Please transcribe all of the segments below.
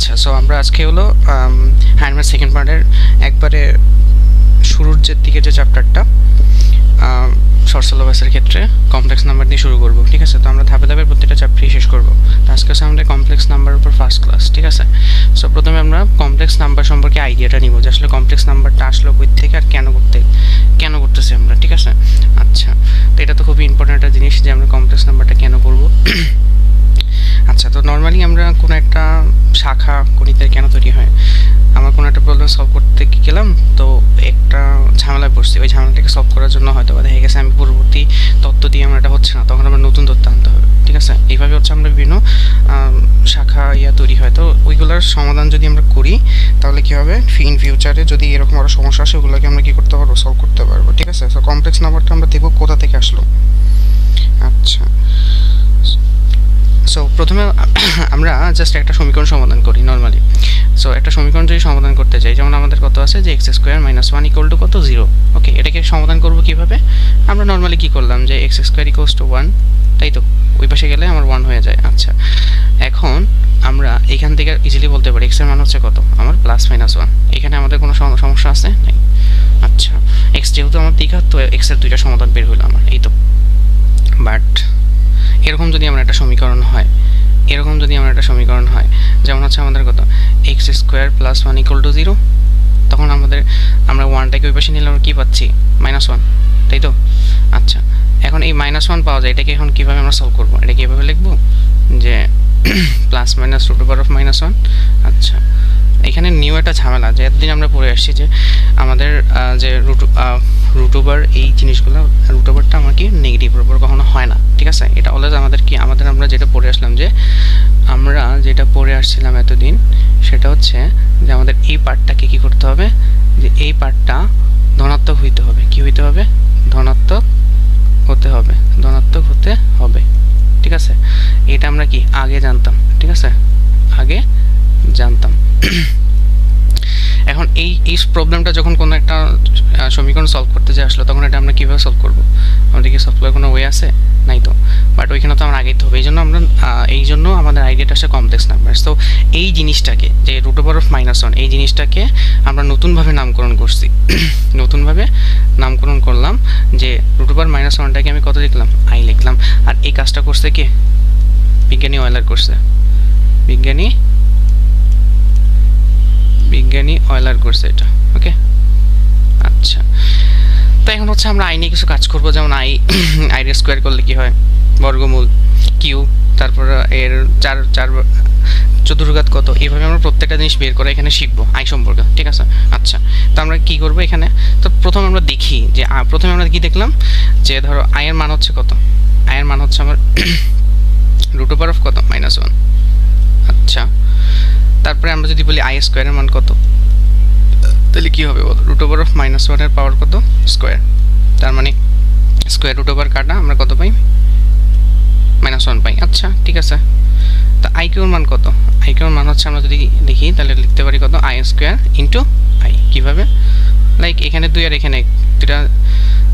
আচ্ছা, সো আমরা আজকে হলো হ্যান্ডমেড সেকেন্ড পার্টের একবারে শুরুর যে দিকে যে চ্যাপ্টারটা শর্ট সিলেবাসের ক্ষেত্রে কমপ্লেক্স নাম্বার দিয়ে শুরু করব। ঠিক আছে, তো আমরা ধাপে ধাপে প্রত্যেকটা চ্যাপ্টারই শেষ করব। তো আজকে হচ্ছে আমাদের কমপ্লেক্স নাম্বারের উপর ফার্স্ট ক্লাস। ঠিক আছে, সো প্রথমে আমরা কমপ্লেক্স নাম্বার সম্পর্কে আইডিয়াটা নিব যে আসলে কমপ্লেক্স নাম্বারটা আসলো কই থেকে আর কেন করতেছি আমরা। ঠিক আছে, আচ্ছা, তো এটা তো খুবই ইম্পর্টেন্ট একটা জিনিস যে আমরা কমপ্লেক্স নাম্বারটা কেন করব। আচ্ছা, তো নর্মালি আমরা কোনো একটা শাখা গণিতের কেন তৈরি হয়, আমার কোনো একটা প্রবলেম সলভ করতে গেলাম, তো একটা ঝামেলায় পড়ছি, ওই ঝামেলাটাকে সলভ করার জন্য হয়তো বা দেখা গেছে আমি পূর্ববর্তী তত্ত্ব দিয়ে আমার এটা হচ্ছে না, তখন আমার নতুন তথ্য আনতে হবে। ঠিক আছে, এইভাবে হচ্ছে আমরা বিভিন্ন শাখা তৈরি হয়, তো ওইগুলোর সমাধান যদি আমরা করি তাহলে কী হবে, ইন ফিউচারে যদি এরকম আরও সমস্যা আসে ওগুলোকে আমরা কী করতে পারবো, সলভ করতে পারবো। ঠিক আছে, তো কমপ্লেক্স নাম্বারটা আমরা দেখব কোথা থেকে আসলো। আচ্ছা, সো প্রথমে আমরা জাস্ট একটা সমীকরণ সমাধান করি নর্মালি। সো একটা সমীকরণ যদি সমাধান করতে চাই, যেমন আমাদের কত আছে যে x square minus one equal to কত 0। ওকে, এটাকে সমাধান করবো কীভাবে, আমরা নর্মালি কী করলাম যে এক্স স্কোয়ার ইকুয়ালস টু 1, তাই তো ওই পাশে গেলে আমার 1 হয়ে যায়। আচ্ছা, এখন আমরা এখান থেকে ইজিলি বলতে পারি এক্সের মান হচ্ছে কত, আমার প্লাস মাইনাস 1। এখানে আমাদের কোনো সমস্যা আছে নাই। আচ্ছা, এক্স যেহেতু আমার দ্বিঘাত, তো এক্সের দুইটা সমাধান বের হলো আমার, এই তো। বাট এরকম যদি আমার একটা সমীকরণ হয়, যেমন হচ্ছে আমাদের কত x square plus 1 equal to 0, তখন আমরা 1টাকে ওই পাশে নিলে আমরা কী পাচ্ছি, -1, তাই তো। আচ্ছা, এখন এই -1 পাওয়া যায়, এটাকে এখন কীভাবে আমরা সলভ করবো, এটাকে এভাবে লিখবো যে plus minus root over of -1। আচ্ছা, এখানে নিউ একটা ঝামেলা যে এতদিন আমরা পড়ে আসছি যে আমাদের যে রুট ওভার এই জিনিসগুলো, রুট ওভারটা আমার কি নেগেটিভের উপর কখনো হয় না। ঠিক আছে, এটা অলওয়েজ আমরা যেটা পড়ে আসলাম, যে আমরা যেটা পড়ে আসছিলাম এতদিন, সেটা হচ্ছে যে আমাদের এই পার্টটাকে কী করতে হবে, যে এই পার্টটা ধনাত্মক হইতে হবে। কি হইতে হবে, ধনাত্মক হতে হবে। ঠিক আছে, এটা আমরা কি আগে জানতাম। ঠিক আছে, আগে জানতাম। এখন এই প্রবলেমটা যখন কোনো একটা সমীকরণ সলভ করতে যে আসলো, তখন এটা আমরা কীভাবে সলভ করবো, আমাদের কি সলভ করার কোনো ওয়ে আছে, নাই তো। বাট ওইখানে তো আমরা আগেই তো হবে, এই জন্য আমাদের আইডিয়াটা আসছে কমপ্লেক্স নাম্বার। তো এই জিনিসটাকে যে রুট ওভার অফ -1, এই জিনিসটাকে আমরা নতুনভাবে নামকরণ করলাম, যে রুট ওভার -1টাকে আমি কত লিখলাম, আই লিখলাম। আর এই কাজটা করছে কে, বিজ্ঞানী অয়েলার করছে, বিজ্ঞানী অয়েলার করছে এটা। ওকে, আচ্ছা, তো এখন হচ্ছে আমরা আই নিয়ে কিছু কাজ করবো, যেমন আই স্কোয়ার করলে কি হয়, বর্গমূল কিউ, তারপর এর চার চতুর্ঘাত কত, এইভাবে আমরা প্রত্যেকটা জিনিস বের করে এখানে শিখবো আই সম্পর্কে। ঠিক আছে, আচ্ছা, তো আমরা কি করবো এখানে, তো প্রথমে আমরা দেখি যে প্রথমে আমরা কি দেখলাম, যে ধরো আয়ের মান হচ্ছে কত, আয়ের মান হচ্ছে আমার রুট ওভার অফ কত, -1। আচ্ছা, তারপরে আমরা যদি বলি আই স্কোয়ারের মান কত, তাহলে কী হবে বলো, রুট ওভার অফ -1 পাওয়ার কত, স্কোয়ার, তার মানে স্কোয়ার রুট ওভার কাটা আমরা কত পাই, -1 পাই। আচ্ছা, ঠিক আছে, তো আইকিউর মান কত, আইকিউর মান হচ্ছে আমরা যদি দেখি তাহলে লিখতে পারি কত, আই স্কোয়ার ইন্টু আই। কীভাবে, লাইক এখানে 2 আর এখানে 2টা,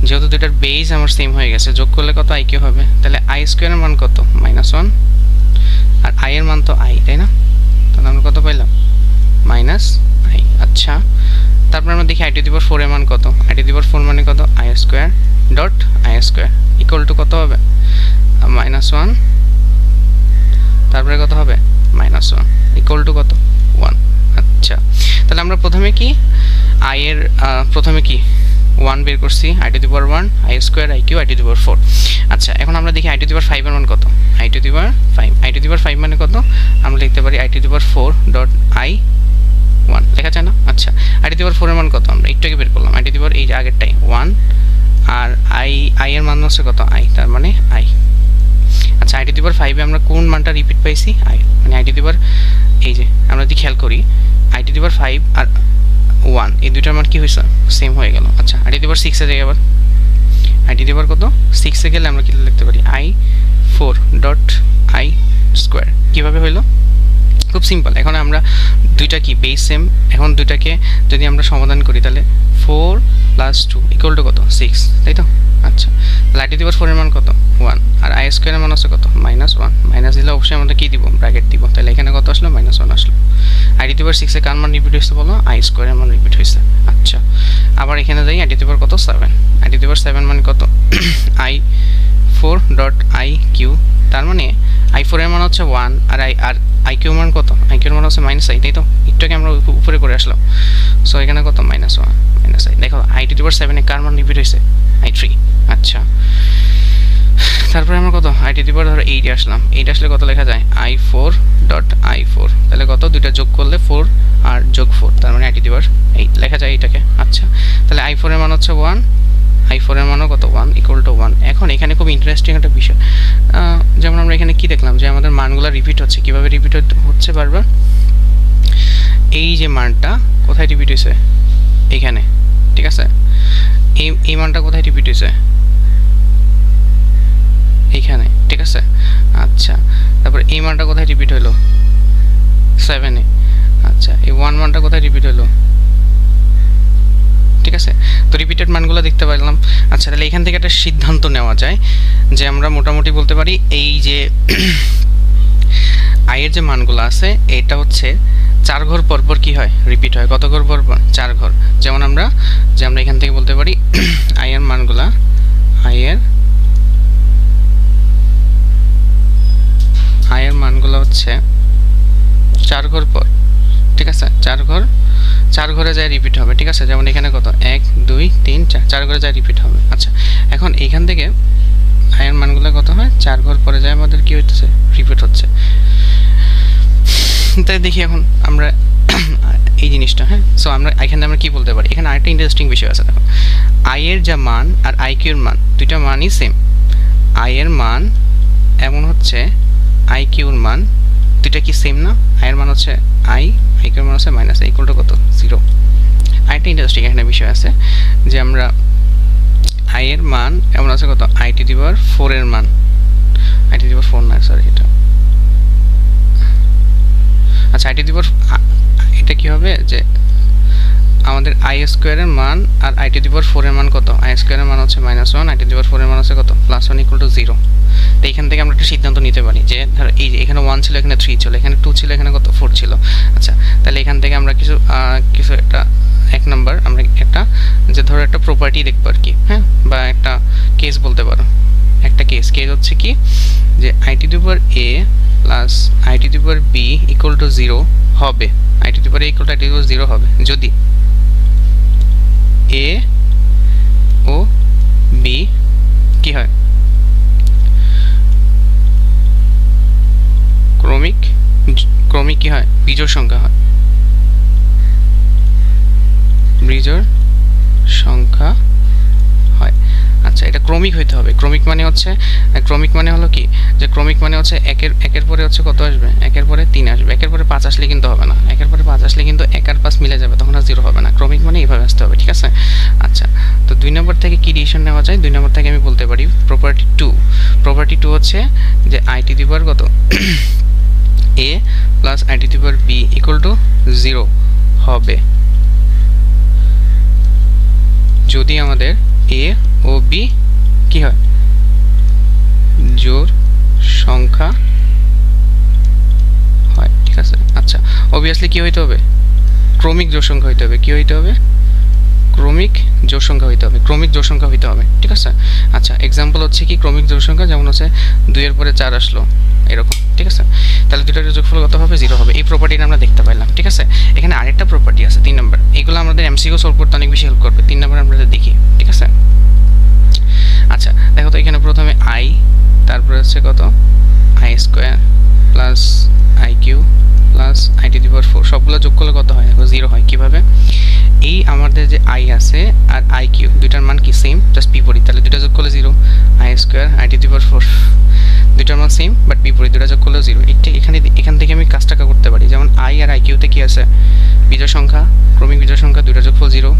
যেহেতু 2টার বেস আমার সেম হয়ে গেছে, যোগ করলে কত আইকিউ হবে, তাহলে আই স্কোয়ারের মান কত, -1, আর আই এর মান তো আই, তাই না, তাহলে আমরা কত পাইলাম, -i। আচ্ছা, তারপর আমরা দেখি i⁴ এর মান কত, i⁴ মানে কত, i square dot I square equal to কত হবে, -1, তারপরে কত হবে, -1 ইকুয়াল টু কত, 1। আচ্ছা, তাহলে আমরা প্রথমে কি 1 বের করছি, i⁴ I square I Q i⁴। আচ্ছা, এখন আমরা দেখি i⁵ এর মান কত, i⁵ মানে কত, আমরা লিখতে পারি i⁴ ডট i1, লেখা যায় না। আচ্ছা, i⁴ এর মান কত, আমরা একটু আগে বের করলাম, এই যে আগেরটাই 1, আর আই এর মান হচ্ছে কত, আই, তার মানে আই। আচ্ছা, i⁵ আমরা কোন মানটা রিপিট পাইছি, আই, মানে এই যে আমরা যদি খেয়াল করি i⁵ আর 1 এই দুইটার মান কি হয়েছে, সেম হয়ে গেল। আচ্ছা, i⁵ এ যাই, আবার i⁵ কত, 6 এ গেলে আমরা কি লিখতে পারি, i4 ডট আই স্কোয়ার। কীভাবে হইলো, খুব সিম্পল। এখন আমরা দুইটা কি বেস সেম, এখন দুইটাকে যদি আমরা সমাধান করি তাহলে 4 + 2 ইকুয়াল টু কত, 6, তাই তো। আচ্ছা, i⁴ এর মান কত, 1, আর আই স্কোয়ারের মান আছে কত, -1, মাইনাস দিলে অবশ্যই আমরা কি দিব, ব্র্যাকেট দিব, তাহলে এখানে কত আসলো, -1 আসলো। আই টু দি পাওয়ার 6 এ কার মান রিপিট হয়েছে বলো আই স্কোয়ারের মান রিপিট হয়েছে। আচ্ছা আবার এখানে যাই আই টু দি পাওয়ার কত 7, আই টু দি পাওয়ার 7 মানে কত আই 4 ডট আই কিউ, তার মানে আই 4 এর মান হচ্ছে 1 আর আই কিউ মান কত, আই কিউ মান হচ্ছে -i, তাই তো একটুকে আমরা উপরে করে আসলাম। সো এখানে কত -1 -i। দেখো আই টু দি পাওয়ার 7 এ কার মান রিপিট হয়েছে আই 3। আচ্ছা তারপরে আমরা কত আই টু দি পাওয়ার ধরো 8 আসলাম, 8 আসলে কত লেখা যায় আই 4 ডট আই 4, তাহলে কত দুইটা যোগ করলে 4 আর যোগ 4, তার মানে আই টু দি পাওয়ার 8 লেখা যায় এটাকে। আচ্ছা তাহলে আই 4 এর মান হচ্ছে 1, আই 4 এর মানও কত 1 ইকুয়াল টু 1। এখন এখানে খুব ইন্টারেস্টিং একটা বিষয়, যেমন আমরা এখানে কি দেখলাম যে আমাদের মানগুলো রিপিট হচ্ছে, কিভাবে রিপিট হচ্ছে বারবার, এই যে মানটা কোথায় রিপিট হয়েছে এইখানে, ঠিক আছে এই মানটা কোথায় রিপিট হয়েছে এইখানে, ঠিক আছে। আচ্ছা তারপর এই মানটা কোথায় রিপিট হলো 7 এ। আচ্ছা এই 1 মানটা কোথায় রিপিট হলো, ঠিক আছে। তো রিপিটেড মানগুলো দেখতে পারলাম। আচ্ছা তাহলে এখান থেকে একটা সিদ্ধান্ত নেওয়া যায় যে আমরা মোটামুটি বলতে পারি এই যে আয়ের যে মানগুলো আছে এটা হচ্ছে 4 ঘর পরপর কি হয় রিপিট হয়, কত ঘর পরপর 4 ঘর। যেমন আমরা এখান থেকে বলতে পারি আয়ের মানগুলা আয়ের মানগুলো হচ্ছে 4 ঘর পর, ঠিক আছে 4 ঘরে যায় রিপিট হবে, ঠিক আছে। যেমন এখানে কত 1 2 3 4, 4 ঘরে যায় রিপিট হবে। আচ্ছা এখন এইখান থেকে আয়ের মানগুলো কত হয় 4 ঘর পরে যায় আমাদের কি হচ্ছে রিপিট হচ্ছে। তাই দেখি এখন আমরা এই জিনিসটা, হ্যাঁ। সো এখানে আমরা কি বলতে পারি, এখানে আরেকটা ইন্টারেস্টিং বিষয় আছে। দেখো আয়ের যা মান আর আই কিউর মান দুইটা মানই সেম, আয়ের মান এমন হচ্ছে আই কিউর মান দুইটা কি সেম না, আয়ের মান হচ্ছে আই কিউর মান হচ্ছে মাইনাস আই ইকুয়াল টু কত 0। আরেকটা ইন্টারেস্টিং এখানে বিষয় আছে যে আমরা আয়ের মান এমন আছে কত আই টু দি পাওয়ার 4 এর মান, আই টু দি পাওয়ার 4 না সরি এটা, আচ্ছা আই টু দি পাওয়ার এটা কি হবে যে আমাদের আই স্কোয়ারের মান আর আই টু দি পাওয়ার 4 এর মান কত, আই স্কোয়ারের মান হচ্ছে -1, আই টু দি পাওয়ার 4 এর মান হচ্ছে কত +1 ইকুয়াল টু 0। তো এখান থেকে আমরা একটা সিদ্ধান্ত নিতে পারি যে ধরো এই যে এখানে 1 ছিল, এখানে 3 ছিল, এখানে 2 ছিল, এখানে কত 4 ছিল। আচ্ছা তাহলে এখান থেকে আমরা কিছু একটা 1 নাম্বার আমরা একটা যে ধরো একটা প্রপার্টি দেখবো আর কি, হ্যাঁ, বা একটা কেস বলতে পারো। একটা কেস হচ্ছে কি যে i to the power a plus i to the power b equal to 0 হবে, i to the power a equal to i to the power 0 হবে যদি a ও b কি হয় ক্রমিক কি হয় বিজোড় সংখ্যা হয়, বিজোড় সংখ্যা হয়। আচ্ছা এটা ক্রমিক হইতে হবে, ক্রমিক মানে হলো কি যে ক্রমিক মানে হচ্ছে একের পরে হচ্ছে কত আসবে, একের পরে 3 আসবে, একের পরে 5 আসলে কিন্তু হবে না, একের পরে 5 আসলে কিন্তু 1 আর 5 মিলে যাবে, তখন আর 0 হবে না। ক্রমিক মানে এইভাবে আসতে হবে, ঠিক আছে। আচ্ছা তো 2 নম্বর থেকে কি ডিসিশন নেওয়া যায়, 2 নম্বর থেকে আমি বলতে পারি প্রপার্টি 2 হচ্ছে যে আই টু দি পাওয়ার কত a plus i to the power b equal to 0 হবে যদি আমাদের a ও b কি হয় জোড় সংখ্যা হয়, ঠিক আছে। আচ্ছা অবভিয়াসলি কি হইতে হবে ক্রমিক জোড় সংখ্যা হইতে হবে, কি হইতে হবে ক্রমিক জোড় সংখ্যা হইতে হবে, ঠিক আছে। আচ্ছা এক্সাম্পল হচ্ছে কি ক্রমিক জোড় সংখ্যা, যেমন হচ্ছে 2 এর পরে 4 আসলো এরকম, ঠিক আছে। তাহলে দুটার যোগফল কত হবে 0 হবে। এই প্রপার্টিটা আমরা দেখতে পাইলাম, ঠিক আছে। এখানে আরেকটা প্রপার্টি আছে 3 নম্বর, এগুলো আমাদের এমসিকিউ সলভ করতে অনেক বেশি হেল্প করবে। 3 নম্বর আমরা দেখি, ঠিক আছে। আচ্ছা দেখো তো এখানে প্রথমে আই, তারপরে হচ্ছে কত i square plus i cube plus i to the power 4, সবগুলো যোগ করলে কত হয় 0 হয়। কিভাবে এই আমাদের যে আই আছে আর আই কিউ দুইটার মান কি সেম, জাস্ট বিপরীত, তাহলে দুইটা যোগ করলে 0, i square i to the power 4 দুইটার মান সেম বাট বিপরীত, দুইটা যোগ করলে 0। এখান থেকে আমি কাজটা করতে পারি, যেমন আই আর আই কিউতে কি আছে বিজোড় সংখ্যা, ক্রমিক বিজোড় সংখ্যা, দুইটা যোগফল 0,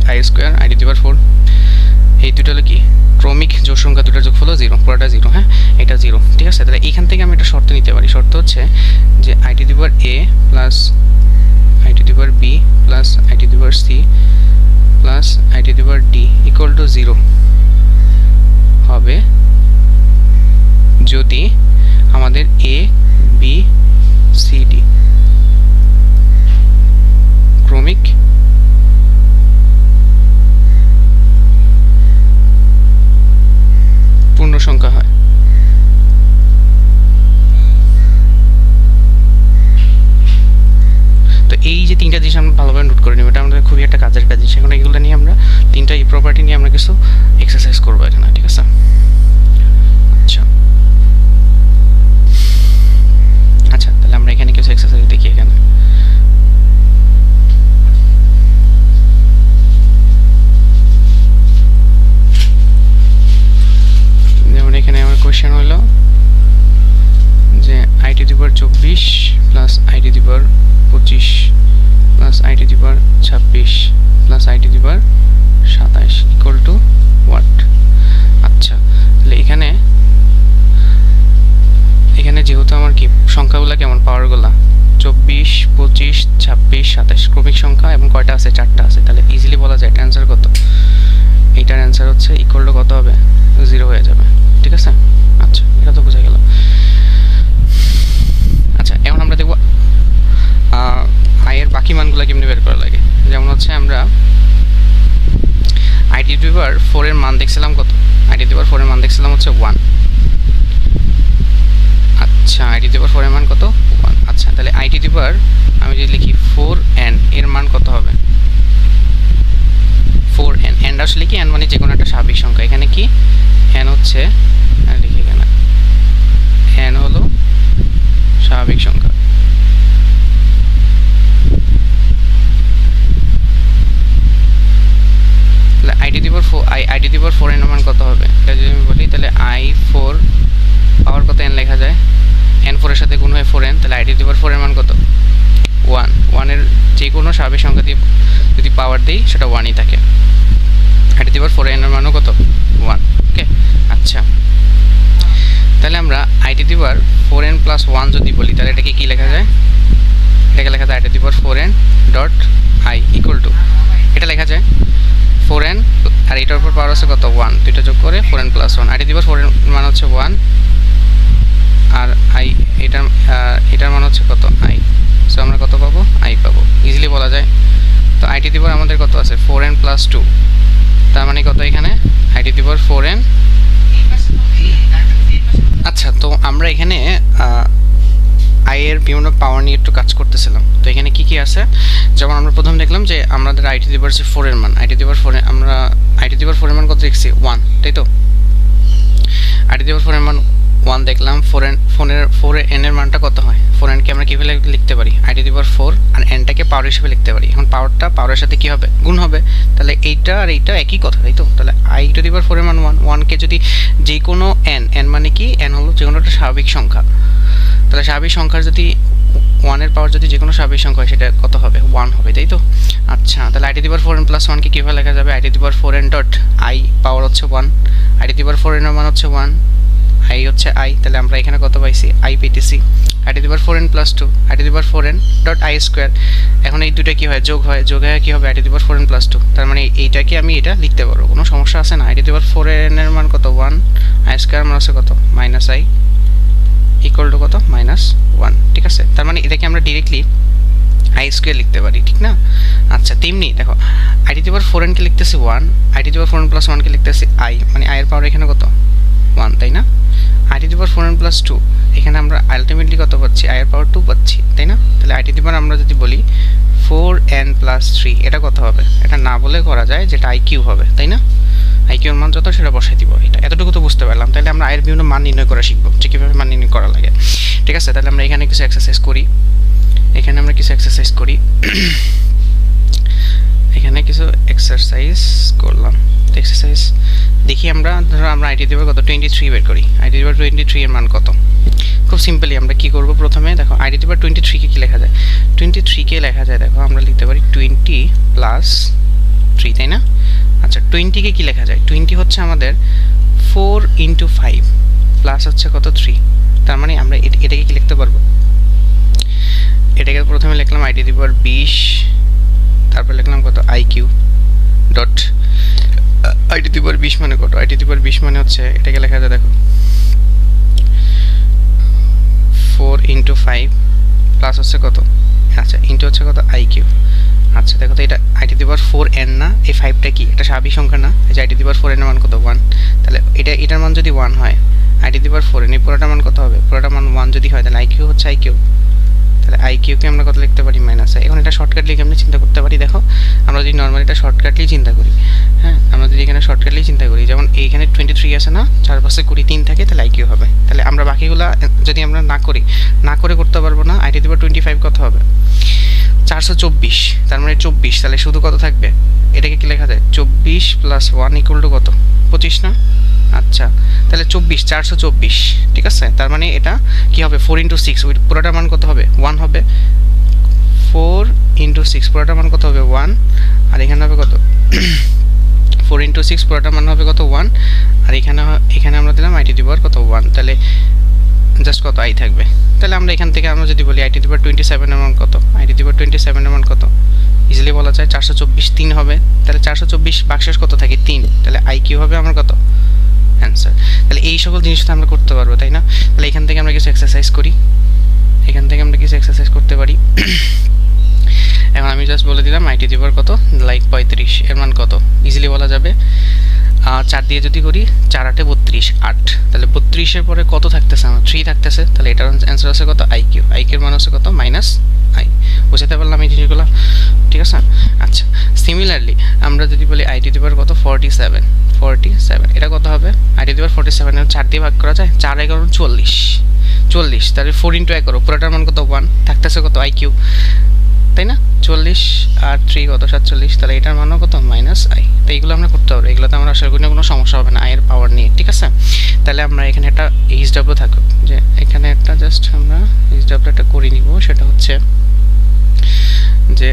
i square i to the power 4, এই দুটো হলো কি ক্রমিক জোড় সংখ্যা, দুটার যোগফল 0, পুরোটা 0, হ্যাঁ এটা 0, ঠিক আছে। তাহলে এখান থেকে আমি একটা শর্ত নিতে পারি, শর্ত হচ্ছে যে i to the power a plus i to the power b plus i to the power c plus i to the power d equal to 0 হবে যদি আমাদের a b c d করে নিব, এটা আমাদের খুবই একটা কাজের কাজ। সেখানে এগুলো নিয়ে আমরা তিনটা এই প্রপার্টি নিয়ে আমরা কিছু এক্সারসাইজ করবো এখানে, ঠিক আছে? আচ্ছা আচ্ছা, তাহলে আমরা এখানে কিছু এক্সারসাইজ দেখি। এখানে যেমন এখানে আমার কোয়েশ্চেন হলো যে i to the power 24 plus i to the power 25 plus i to the power 26 plus i to the power 27 equal to what? আচ্ছা, তাহলে এখানে যেহেতু আমার কি সংখ্যাগুলো কেমন, পাওয়ারগুলো 24 25 26 27 ক্রমিক সংখ্যা এবং কয়টা আছে? 4টা আছে। তাহলে ইজিলি বলা যায় এটা অ্যান্সার কত? এইটার অ্যান্সার হচ্ছে ইকুয়াল টু কত হবে? 0 হয়ে যাবে, ঠিক আছে? আচ্ছা, এটা তো বোঝা গেল। আচ্ছা, এখন আমরা দেখব এর বাকি মানগুলো কেমনি বের করা লাগে। যেমন হচ্ছে আমরা i টু দি পাওয়ার 4 এর মান দেখছিলাম কত? i টু দি পাওয়ার 4 এর মান দেখছিলাম হচ্ছে 1। আচ্ছা, i টু দি পাওয়ার 4 এর মান কত? 1। আচ্ছা, তাহলে i টু দি পাওয়ার আমি যদি লিখি 4n এর মান কত হবে? 4n, n আসলে কি n মানে যে কোনো একটা স্বাভাবিক সংখ্যা। এখানে কি n হচ্ছে, লিখি এখানে n হলো স্বাভাবিক সংখ্যা। তাহলে i to the power 4 n এর মান কত হবে? এটা যদি আমি বলি তাহলে i4 পাওয়ার কত n লেখা যায়? n 4 এর সাথে গুণ হয় 4n, তাহলে i টু দি পাওয়ার 4 এর মান কত? 1। 1 এর যে কোনো স্বাভাবিক সংখ্যা দিয়ে যদি পাওয়ার দেই সেটা 1ই থাকে। i to the power 4 n এর মানও কত? 1। ওকে, আচ্ছা, তাহলে আমরা i to the power 4n plus 1 যদি বলি তাহলে এটাকে কি লেখা যায়? এটাকে লেখা যায় i to the power 4n dot i equal to, এটা লেখা যায় 4n আর এটার উপর পাওয়ার আছে কত? 1, দুইটা যোগ করে 4n plus 1। i to the power 4 এর মান হচ্ছে 1 আর i এটার মান হচ্ছে কত? i। সো আমরা কত পাবো? i পাবো, ইজিলি বলা যায়। তো i টু দি পাওয়ার আমাদের কত আছে? 4n প্লাস 2, তার মানে কত এখানে? i to the power 4n। আচ্ছা, তো আমরা এখানে i এর বিভিন্ন পাওয়ার নিয়ে একটু কাজ করতেছিলাম। তো এখানে কি কি আছে? যেমন আমরা প্রথম দেখলাম যে আমাদের i টু দি পাওয়ার 4 এর মান, i টু দি পাওয়ার 4 আমরা i টু দি পাওয়ার 4 এর মান কত লিখছি? 1, তাই তো? i টু দি পাওয়ার 4 এর মান 1 দেখলাম। 4 এর n এর মানটা কত হয়? 4n কে আমরা কিভাবে লিখতে পারি? i টু দি পাওয়ার 4 আর n টাকে পাওয়ার হিসেবে লিখতে পারি। এখন পাওয়ারের সাথে কি হবে? গুণ হবে। তাহলে এইটা আর এইটা একই কথা, তাই তো? তাহলে i টু দি পাওয়ার 4 এর মান 1 কে যদি যে কোনো n মানে কি? n হলো যে কোনো একটা স্বাভাবিক সংখ্যা। তাহলে স্বাভাবিক সংখ্যার যদি 1 এর পাওয়ার যদি যে কোনো স্বাভাবিক সংখ্যা হয় সেটা কত হবে? 1 হবে, তাই তো? আচ্ছা, তাহলে i to the power 4n plus 1 কে কিভাবে লেখা যাবে? i to the power 4n dot i, পাওয়ার হচ্ছে 1, i to the power 4n এর মান হচ্ছে 1, i হচ্ছে i, তাহলে আমরা এখানে কত পাইছি? i পেতেছি। i to the power 4n plus 2, i to the power 4n dot i square. এখন এই দুটো কি হয়? যোগ হয়, যোগ হয়ে কি হবে? i to the power 4n plus 2, তার মানে এইটাকে আমি এটা লিখতে পারবো, কোনো সমস্যা আছে না? i to the power 4n এর মান কত? 1, i স্কয়ার মান আছে কত? মাইনাস i ইকুয়াল টু কত? -1, ঠিক আছে? তার মানে এটাকে আমরা ডিরেক্টলি i স্কয়ার লিখতে পারি, ঠিক না? আচ্ছা, তেমনি দেখো i to the power 4n কে লিখতেছি 1, i to the power 4n plus 1 কে লিখতেছি i, মানে i এর পাওয়ার এখানে কত? 1, তাই না? i to the power 4n plus 2, এখানে আমরা আলটিমেটলি কত পাচ্ছি? i এর পাওয়ার 2 পাচ্ছি, তাই না? তাহলে i টু দি পাওয়ার আমরা যদি বলি 4n প্লাস 3, এটা কত হবে? এটা না বলে করা যায়, যেটা i কিউ হবে, তাই না? i কিউ এর মান যত সেটা বসাই দিব। এটা এতটুকু তো বুঝতে পারলাম। তাহলে আমরা i এর বিভিন্ন মান নির্ণয় করা শিখব, যে কিভাবে মান নির্ণয় করা লাগে, ঠিক আছে? তাহলে আমরা এখানে কিছু এক্সারসাইজ করি। এখানে কিছু এক্সারসাইজ করলাম। তো এক্সারসাইজ দেখি আমরা, ধরো আমরা i টু দি পাওয়ার কত? 23 বের করি। i টু দি পাওয়ার 23 এর মান কত? খুব সিম্পলি আমরা কি করব? প্রথমে দেখো i টু দি পাওয়ার 23 কে কি লেখা যায়? 23 কে লেখা যায়, দেখো আমরা লিখতে পারি 20 প্লাস 3, তাই না? আচ্ছা, 20 কে কি লেখা যায়? 20 হচ্ছে আমাদের 4 ইনটু 5 প্লাস হচ্ছে কত? 3। তার মানে আমরা এটাকে কি লিখতে পারবো? এটাকে প্রথমে লিখলাম i টু দি পাওয়ার 20, তারপর লিখলাম কত? i cube dot i to the power 20 মানে কত? i টু দি পাওয়ার 20 মানে হচ্ছে, এটাকে লেখা যায় দেখো 4 ইনটু 5 প্লাস হচ্ছে কত? আচ্ছা, ইনটু হচ্ছে কত? i cube. আচ্ছা, দেখো তো এটা i to the power 4n না, এই 5টা কি? এটা স্বাভাবিক সংখ্যা না? এই যে i to the power 4n এর মান কত? 1। তাহলে এটার মান যদি 1 হয়, i to the power 4n এই পুরোটার মান কত হবে? পুরোটার মান 1 যদি হয়, তাহলে i কিউ হচ্ছে i কিউ। তাহলে তাহলে আই কিউকে আমরা কত লিখতে পারি মাইনাস আই। এখন এটা শর্টকাট লিখে আমরা চিন্তা করতে পারি। দেখো আমরা যদি নর্মালি এটা শর্টকাটলি চিন্তা করি, হ্যাঁ আমরা যদি এখানে শর্টকাটলি চিন্তা করি, যেমন এইখানে 23 আছে না, 4 পাশে 23 থাকে, তাহলে আই কিউ হবে। তাহলে আমরা বাকিগুলা যদি আমরা না করে করতে পারবো না, আই টু দি পাওয়ার 25 কত হবে 424, তার মানে 24, তাহলে শুধু কত থাকবে, এটাকে কি লেখা যায় 24 + 1 = কত 25 না। আচ্ছা তাহলে 24 424, ঠিক আছে। তার মানে এটা কি হবে 4 × 6, ওই পুরোটার মান কত হবে 1 হবে। 4 × 6 পুরোটার মান কত হবে 1, আর এখানে হবে কত 4 × 6 পুরোটার মান হবে কত 1, আর এখানে আমরা দিলাম আই টু দি পাওয়ার কত 1, তাহলে জাস্ট কত আই থাকবে। তাহলে আমরা এখান থেকে আমরা যদি বলি আই টু দি পাওয়ার 27 এর মান কত, আই টু দি পাওয়ার 27 এর মান কত, ইজিলি বলা যায় 424 3 হবে। তাহলে 424 ভাগশেষ কত থাকে 3, তাহলে আই কিউ হবে আমার কত অ্যান্সার। তাহলে এই সকল জিনিসটা আমরা করতে পারবো, তাই না। তাহলে এখান থেকে আমরা কিছু এক্সারসাইজ করি, করতে পারি। এখন আমি জাস্ট বলে দিলাম আই টু দি পাওয়ার কত, লাইক 35 এর মান কত, ইজিলি বলা যাবে 4 দিয়ে যদি করি 4 8 32 8, তাহলে 32 এর পরে কত থাকতেছে আমার 3 থাকতেছে, তাহলে এটার অ্যান্সার আছে কত আই কিউ। আই কিউর মান আছে কত মাইনাস আই। বুঝতে পারলাম এই জিনিসগুলো, ঠিক আছে। আচ্ছা সিমিলারলি আমরা যদি বলি আই টু দি পাওয়ার কত 47, এটা কত হবে আই টু দি পাওয়ার 47 এর 4 দিয়ে ভাগ করা যায়, 4 11 40, তাহলে 4 × 1 করো, পুরোটার মান কত 1, থাকতেছে কত আই কিউ, তাই না। 40 আর 3 কত 47, তাহলে এটার মানও কত মাইনাস আই। তো এইগুলো আমরা করতে পারবো, এগুলোতে আমরা আশা করি কোনো সমস্যা হবে না আয়ের পাওয়ার নিয়ে, ঠিক আছে। তাহলে আমরা এখানে একটা এইচ ডাব্লিউ থাকুক, যে এখানে একটা জাস্ট আমরা এইচ ডাব্লিউ একটা করে নিব, সেটা হচ্ছে যে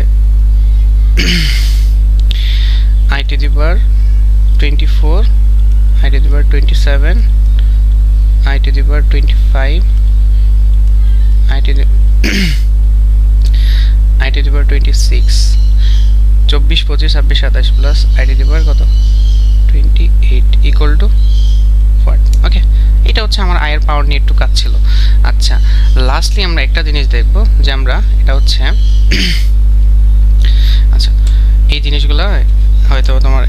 i to the power 24, i to the power 27, i to the power 25, i to the power 26, 24 25 26 27 plus i to the power কত 28 = 40। ওকে, এটা হচ্ছে আমার আয়ের পাওয়ার নিয়ে একটু কাজ ছিল। আচ্ছা লাস্টলি আমরা একটা জিনিস দেখব, যে আমরা এটা হচ্ছে আচ্ছা এই জিনিসগুলো হয়তো তোমার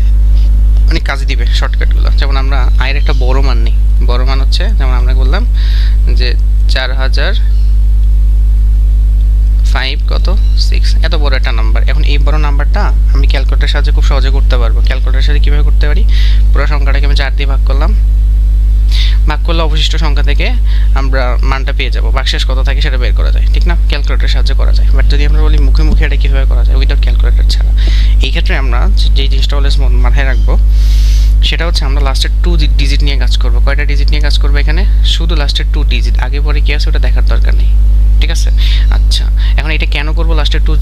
অনেক কাজে দিবে শর্টকাটগুলো। যেমন আমরা আয়ের একটা বড় মান নিই, বড় মান হচ্ছে যেমন আমরা বললাম যে 4005 কত 6, এত বড় একটা নাম্বার। এখন এই বড় নাম্বারটা আমি ক্যালকুলেটরের সাহায্যে খুব সহজে করতে পারবো। ক্যালকুলেটরের সাথে কীভাবে করতে পারি, পুরো সংখ্যাটাকে আমি 4 দিয়ে ভাগ করলে অবশিষ্ট সংখ্যা থেকে আমরা মানটা পেয়ে যাবো, ভাগশেষ কত থাকে সেটা বের করা যায়, ঠিক না। ক্যালকুলেটরের সাহায্যে করা যায়। বাট যদি আমরা বলি মুখে মুখে এটা কীভাবে করা যায় উইদাউট ক্যালকুলেটর ছাড়া, এই ক্ষেত্রে আমরা যেই জিনিসটা অলওয়েজ মাথায় রাখবো সেটা হচ্ছে আমরা লাস্টের 2 ডিজিট নিয়ে কাজ করবো। কয়টা ডিজিট নিয়ে কাজ করবো এখানে, শুধু লাস্টের 2 ডিজিট, আগে পরে কি আছে ওটা দেখার দরকার নেই, ঠিক আছে। আচ্ছা এখন এটা কেন করবো লাস্টের 2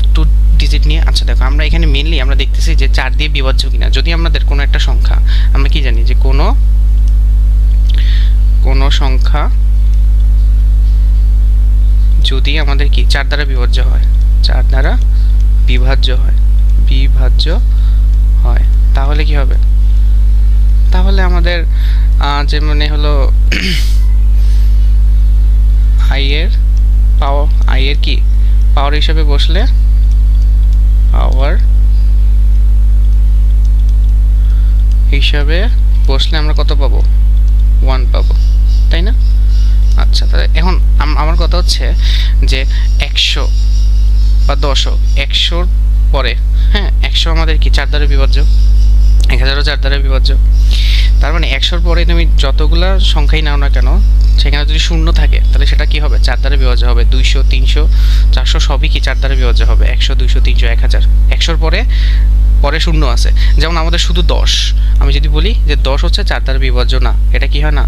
ডিজিট নিয়ে, আচ্ছা দেখো আমরা এখানে মেইনলি আমরা দেখতেছি যে 4 দিয়ে বিভাজ্য কিনা। যদি আমাদের কোনো একটা সংখ্যা আমরা কি জানি যে কোনো সংখ্যা যদি আমাদের কি 4 দ্বারা বিভাজ্য হয়, 4 দ্বারা বিভাজ্য হয় তাহলে কি হবে, তাহলে আমাদের যে মানে হলো আই এর কি পাওয়ার হিসাবে বসলে আমরা কত পাবো 1 পাবো, তাই না। আচ্ছা তাহলে এখন আমার কথা হচ্ছে যে 100 বা 10 100-র পরে, হ্যাঁ 100 আমাদের কি 4 দ্বারা বিভাজ্য, 1000ও 4 দ্বারা বিভাজ্য। তার মানে 100-র পরে তুমি যতগুলা সংখ্যাই নাও না কেন সেখানে যদি শূন্য থাকে তাহলে সেটা কি হবে 4 দ্বারা বিভাজ্য হবে। 200 300 400 সবই কি 4 দ্বারা বিভাজ্য হবে। 100 200 300 1000, 100-র পরে শূন্য আছে। যেমন আমাদের শুধু 10, আমি যদি বলি যে 10 হচ্ছে 4 দ্বারা বিভাজ্য না, এটা কি হয় না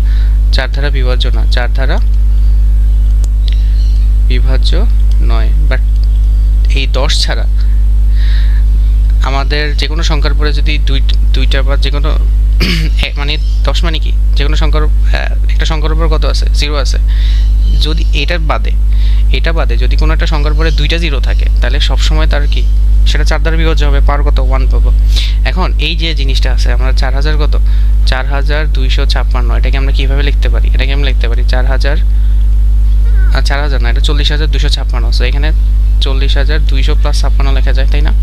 4 দ্বারা বিভাজ্য না, 4 দ্বারা বিভাজ্য নয়। বাট এই 10 ছাড়া আমাদের যে কোনো সংখ্যার পরে যদি দুইটা বা যে কোনো মানে 10 মানে কি যে কোনো সংখ্যার একটা সংখ্যার উপর কত আছে 0 আছে। যদি এটা বাদে যদি কোনো একটা সংখ্যার পরে 2টা 0 থাকে তাহলে সব সময় তার কি সেটা 4 দ্বারা বিভাজ্য হবে, পাওয়ার কত 1 পাবো। এখন এই যে জিনিসটা আছে আমরা 4000 কত 4256, এটাকে আমরা কিভাবে লিখতে পারি, এটাকে আমরা লিখতে পারি 4000 না, এটা 40256। সো এখানে 40,200 প্লাস 56 লেখা যায়, তাই না?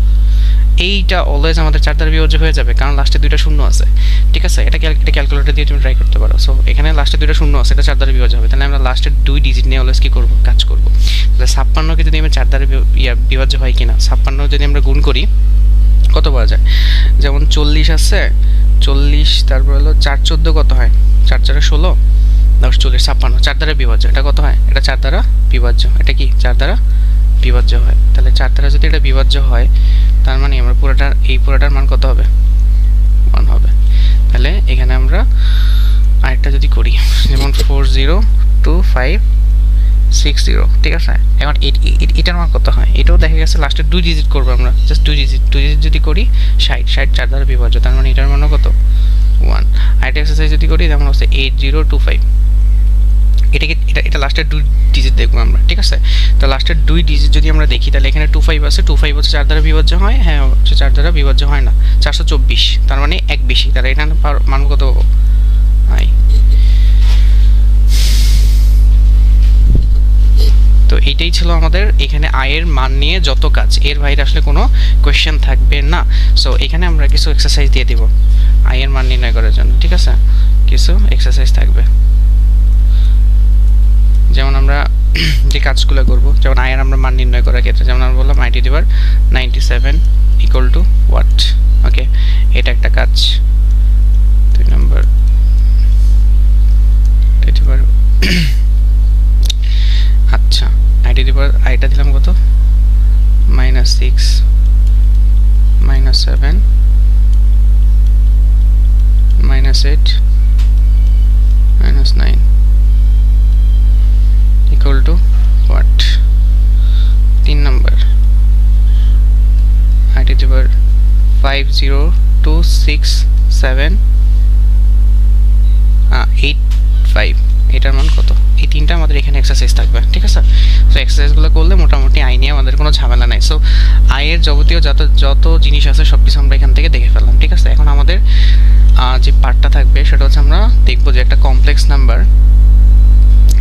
এইটা অলওয়েজ আমাদের 4 দ্বারা বিভাজ্য হয়ে যাবে, কারণ লাস্টে 2টা শূন্য আছে, ঠিক আছে? এটা ক্যালকুলেটর দিয়ে তুমি ট্রাই করতে পারো। সো এখানে লাস্টে 2টা শূন্য আছে, এটা 4 দ্বারা বিভাজ্য হবে, তাহলে আমরা লাস্টের 2 ডিজিট নিয়ে অলওয়েজ কি করব, কাজ করব। তাহলে 56কে যদি আমরা 4 দ্বারা বিভাজ্য হয় কিনা, 56 যদি আমরা গুণ করি কত পাওয়া যায়? যেমন 40 আছে, 40 তারপর হলো 4 14 কত হয়? 4 4 16, 10 40 56, 4 দ্বারা বিভাজ্য। এটা কত হয়? এটা 4 দ্বারা বিভাজ্য। এটা কি 4 দ্বারা বিভাজ্য হয়? তাহলে 4 দ্বারা যদি এটা বিভাজ্য হয়, তার মানে আমরা পুরোটার মান কত হবে? 1 হবে। তাহলে এখানে আমরা আরেকটা যদি করি, যেমন 402560, ঠিক আছে? এখন এটার মান কত হয়? এটাও দেখা গেছে লাস্টে 2 ডিজিট করবো আমরা, জাস্ট 2 ডিজিট যদি করি 60 4 দ্বারা বিভাজ্য, তার মানে এটার মানও কত? 1। আরেকটা এক্সারসাইজ যদি করি, যেমন হচ্ছে 8025, এটা লাস্টের 2 ডিজিট দেখবো আমরা, ঠিক আছে? তো লাস্টের 2 ডিজিট যদি আমরা দেখি, তাহলে এখানে 25 আছে, 25 হচ্ছে 4 দ্বারা বিভাজ্য হয়, হ্যাঁ হচ্ছে 4 দ্বারা বিভাজ্য হয় না, 424, তার মানে 1 বেশি, তাহলে এখানে মান কত? আই। তো এইটাই ছিল আমাদের এখানে আয়ের মান নিয়ে যত কাজ, এর বাইরে আসলে কোনো কোয়েশ্চেন থাকবে না। সো এখানে আমরা কিছু এক্সারসাইজ দিয়ে দিব আয়ের মান নির্ণয় করার জন্য, ঠিক আছে? কিছু এক্সারসাইজ থাকবে, যেমন আমরা যে কাজগুলো করব, যেমন আয়ের আমরা মান নির্ণয় করার ক্ষেত্রে, যেমন আমরা বললাম i⁻97 ইকুয়াল টু হোয়াট, ওকে? এটা একটা কাজ। 2 নম্বর আচ্ছা, আইটা দিলাম কত? -6 -7 -8 -9 equal to what? 3 number i⁻5026785, এটার মান কত? এই তিনটা আমাদের এখানে এক্সারসাইজ থাকবে, ঠিক আছে? সো এক্সারসাইজগুলো করলে মোটামুটি আয় নিয়ে আমাদের কোনো ঝামেলা নাই। সো আয়ের যাবতীয় যত জিনিস আছে সব কিছু আমরা এখান থেকে দেখে ফেললাম, ঠিক আছে? এখন আমাদের যে পার্টটা থাকবে সেটা হচ্ছে আমরা দেখবো যে একটা কমপ্লেক্স নাম্বার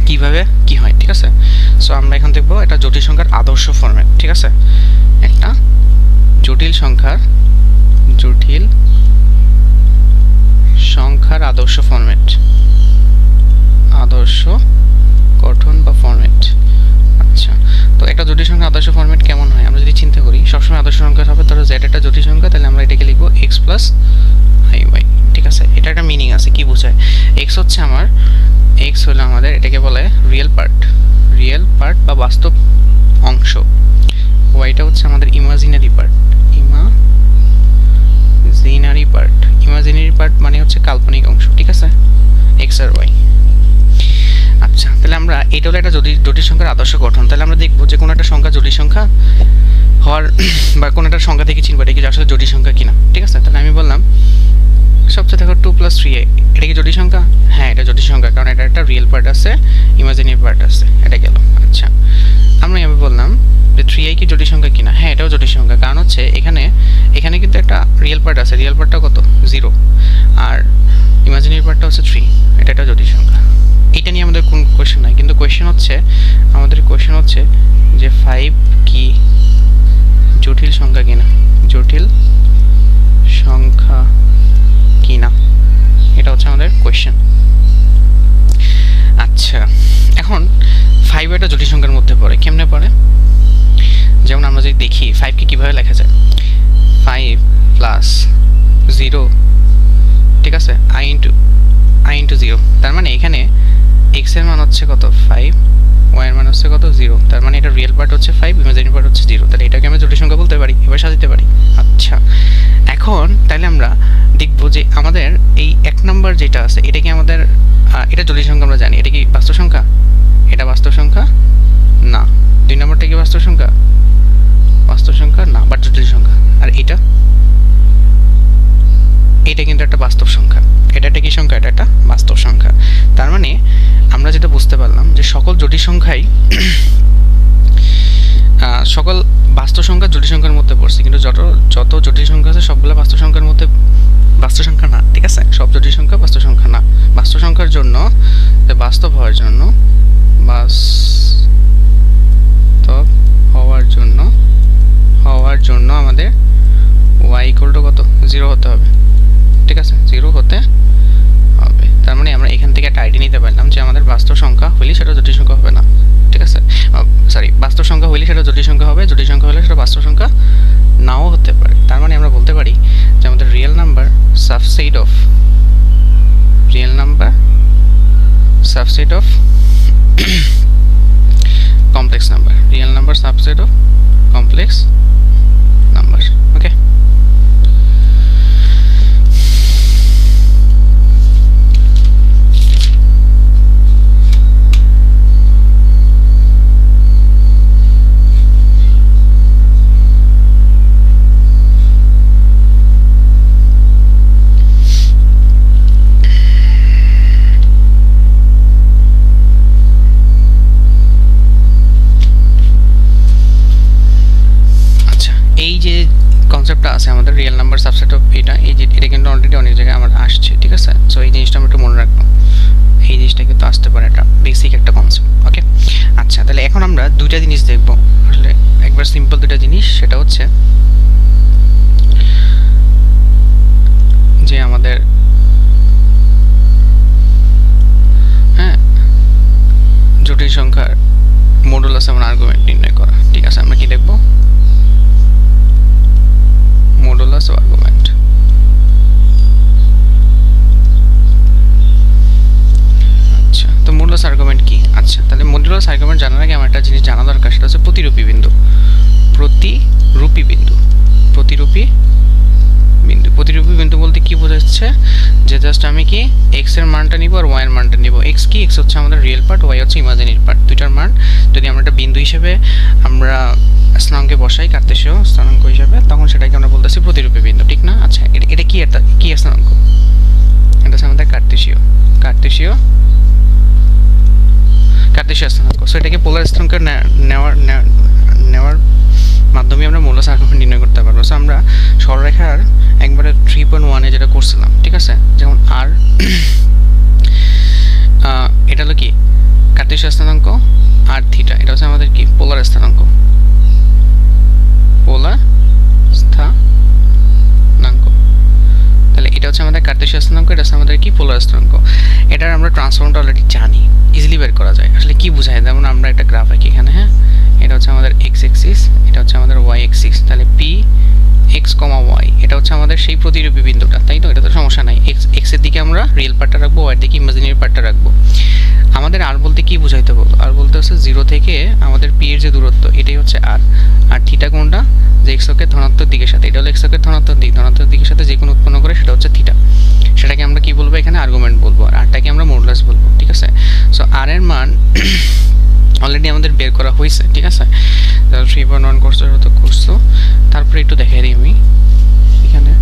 কিভাবে কি হয়, ঠিক আছে? সো আমরা এখন দেখবো এটা জটিল সংখ্যার আদর্শ ফরম্যাট, ঠিক আছে? একটা জটিল সংখ্যার আদর্শ ফরম্যাট, আদর্শ গঠন বা ফরম্যাট। আচ্ছা, তো একটা জটিল সংখ্যার আদর্শ ফরম্যাট কেমন হয় আমরা যদি চিন্তা করি, সবসময় আদর্শ সংখ্যা হবে, ধরো z একটা জটিল সংখ্যা, তাহলে আমরা এটাকে লিখবো x + iy, ঠিক আছে? এটা একটা মিনিং আছে, কি বোঝায়? x হচ্ছে আমার, x হলো আমাদের, এটাকে বলে রিয়েল পার্ট বা বাস্তব অংশ, ওয়াইটা হচ্ছে আমাদের ইমাজিনারি পার্ট মানে হচ্ছে কাল্পনিক অংশ, ঠিক আছে? x আর y। আচ্ছা, তাহলে আমরা এটা হলো একটা জটিল সংখ্যার আদর্শ গঠন। তাহলে আমরা দেখবো যে কোনো একটা সংখ্যা জটিল সংখ্যা হওয়ার বা কোনো একটা সংখ্যা থেকে চিনবো এটা কি আসলে জটিল সংখ্যা কিনা, ঠিক আছে? তাহলে আমি বললাম সবচেয়ে দেখো 2 + 3a, এটা কি জটিল সংখ্যা? হ্যাঁ, এটা জটিল সংখ্যা, কারণ এটা একটা রিয়েল পার্ট আছে, ইমাজিনারি পার্ট আছে, এটা গেল। আচ্ছা, আমরা এভাবে বললাম যে 3i কি জটিল সংখ্যা কিনা? হ্যাঁ, এটাও জটিল সংখ্যা, কারণ হচ্ছে এখানে কিন্তু একটা রিয়েল পার্ট আছে, রিয়েল পার্টটা কত? 0, আর ইমাজিনারি পার্টটা হচ্ছে 3, এটা একটা জটিল সংখ্যা। এটা নিয়ে আমাদের কোনো কোয়েশ্চেন নাই, কিন্তু আমাদের কোয়েশ্চেন হচ্ছে যে 5 কি জটিল সংখ্যা কিনা, এটা হচ্ছে আমাদের কোয়েশ্চেন। আচ্ছা, এখন 5 একটা জটিল সংখ্যার মধ্যে পড়ে, কেমনে পড়ে? যেমন আমরা যদি দেখি 5 কে কিভাবে লেখা যায়, 5 + 0, ঠিক আছে? i * 0, তার মানে এখানে x এর মান হচ্ছে কত? 5, y এর মান হচ্ছে কত? 0, তার মানে এটা রিয়েল পার্ট হচ্ছে 5, ইমাজিনারি পার্ট হচ্ছে 0, তাহলে এটাকে আমরা জটিল সংখ্যা বলতে পারি, এবার সাজাতে পারি। আচ্ছা, এখন তাহলে আমরা দেখবো যে আমাদের এই 1 নম্বর যেটা আছে, এটা কি আমাদের এটা জটিল সংখ্যা আমরা জানি, এটা কি বাস্তব সংখ্যা? এটা বাস্তব সংখ্যা না। 2 নম্বরটা কি বাস্তব সংখ্যা না, বাট জটিল সংখ্যা। আর এটা কিন্তু একটা বাস্তব সংখ্যা, এটা একটা কি সংখ্যা? এটা একটা বাস্তব সংখ্যা। তার মানে আমরা যেটা বুঝতে পারলাম যে সকল জটিল সংখ্যাই সকল বাস্তব সংখ্যা জটিল সংখ্যার মধ্যে পড়ছে, কিন্তু যত জটিল সংখ্যা আছে সবগুলো বাস্তব সংখ্যার মধ্যে বাস্তব সংখ্যা না, ঠিক আছে? সব জটিল সংখ্যা বাস্তব সংখ্যা না। বাস্তব সংখ্যার জন্য, বাস্তব হওয়ার জন্য 0 হতে হবে, ঠিক আছে, 0 হতে হবে। তার মানে আমরা এখান থেকে একটা আইডিয়া নিতে পারলাম যে আমাদের বাস্তব সংখ্যা হইলে সেটা জটিল সংখ্যা হবে না, ঠিক আছে, সরি, বাস্তব সংখ্যা হইলে সেটা জটিল সংখ্যা হবে, জটিল সংখ্যা হলে সেটা বাস্তব সংখ্যা নাও হতে পারে। তার মানে আমরা বলতে পারি যে আমাদের real number subset of complex number, real number subset of complex number, okay. এই যে কনসেপ্টটা আছে আমাদের রিয়েল নাম্বার সাবসেট অফ এটা কিন্তু অলরেডি অনেক জায়গায় আমার আসছে, ঠিক আছে। সো এই জিনিসটা আমরা একটু মনে রাখবো, এই জিনিসটা কিন্তু আসতে পারে, একটা বেসিক একটা কনসেপ্ট, ওকে। আচ্ছা, তাহলে এখন আমরা দুইটা জিনিস দেখবো, আসলে একবার সিম্পল দুইটা জিনিস, সেটা হচ্ছে যে আমাদের জটিল সংখ্যার মডুলাস এবং আর্গুমেন্ট নির্ণয় করা, ঠিক আছে। আমরা কি দেখবো? মডুলাস ও আর্গুমেন্ট। আচ্ছা, তো মডুলাস আর্গুমেন্ট কি? আচ্ছা, তাহলে মডুলাস আর্গুমেন্ট জানার আগে আমার একটা জিনিস জানা দরকার, সেটা হচ্ছে প্রতিরূপী বিন্দু। প্রতিরূপী বিন্দু বলতে কি বোঝাচ্ছে? যে জাস্ট আমি কি এক্স এর মানটা নিব আর ওয়াই এর মানটা নিব। এক্স কি? এক্স হচ্ছে আমাদের রিয়েল পার্ট, ওয়াই হচ্ছে ইমাজিনারি পার্ট। দুইটার মান যদি আমরা একটা বিন্দু হিসেবে আমরা স্থানাঙ্কে বসাই, কার্তেশীয় স্থানাঙ্ক হিসেবে, তখন সেটাকে আমরা বলতেছি প্রতিরূপী বিন্দু, ঠিক না? আচ্ছা, এটা কি স্থানাঙ্ক? এটা হচ্ছে আমাদের কার্তেশীয় স্থানাঙ্ক। সো এটাকে পোলার স্থানাঙ্ক নেওয়ার মাধ্যমে আমরা মডুলাস আর্গুমেন্ট নির্ণয় করতে পারবো। সো আমরা সরলরেখার একবারে 3.1 যেটা করছিলাম, ঠিক আছে, যেমন আর এটা হলো কি কার্তেশীয় স্থানাঙ্ক, আর থিটা এটা হচ্ছে আমাদের কি পোলার স্থানাঙ্ক, তাহলে এটা হচ্ছে আমাদের কার্তেশীয় স্থানাঙ্ক, এটা হচ্ছে আমাদের কি পোলার স্থানাঙ্ক। এটার আমরা ট্রান্সফর্মটা অলরেডি জানি, ইজিলি বের করা যায়। আসলে কি বোঝায়? যেমন আমরা একটা গ্রাফ আঁকি এখানে, হ্যাঁ, এটা হচ্ছে আমাদের এক্স অ্যাক্সিস, এটা হচ্ছে আমাদের ওয়াই অ্যাক্সিস, তাহলে পি এক্স কমা ওয়াই এটা হচ্ছে আমাদের সেই প্রতিরূপী বিন্দুটা, তাই তো? এটা তো সমস্যা নাই। এক্স এর দিকে আমরা রিয়েল পার্টটা রাখবো, ওয়াই এর দিকে ইমাজিনারি পার্টটা রাখবো। আমাদের আর বলতে কি বুঝাইতে বলতো? আর বলতে হচ্ছে 0 থেকে আমাদের পি এর যে দূরত্ব, এটাই হচ্ছে আর। আর থিটা কোনটা? যে এক্স অক্ষের ধনাত্মক দিকের সাথে, এটা হলো এক্স অক্ষের ধনাত্মক দিকের সাথে যে কোনো উৎপন্ন করে সেটা হচ্ছে থিটা। সেটাকে আমরা কি বলবো? এখানে আর্গুমেন্ট বলবো, আর আরটাকে আমরা মডুলাস বলবো, ঠিক আছে। সো আর এর মান অলরেডি আমাদের বের করা হয়েছে, ঠিক আছে। 3.1 করছো, তারপরে একটু দেখাই দিই আমি এখানে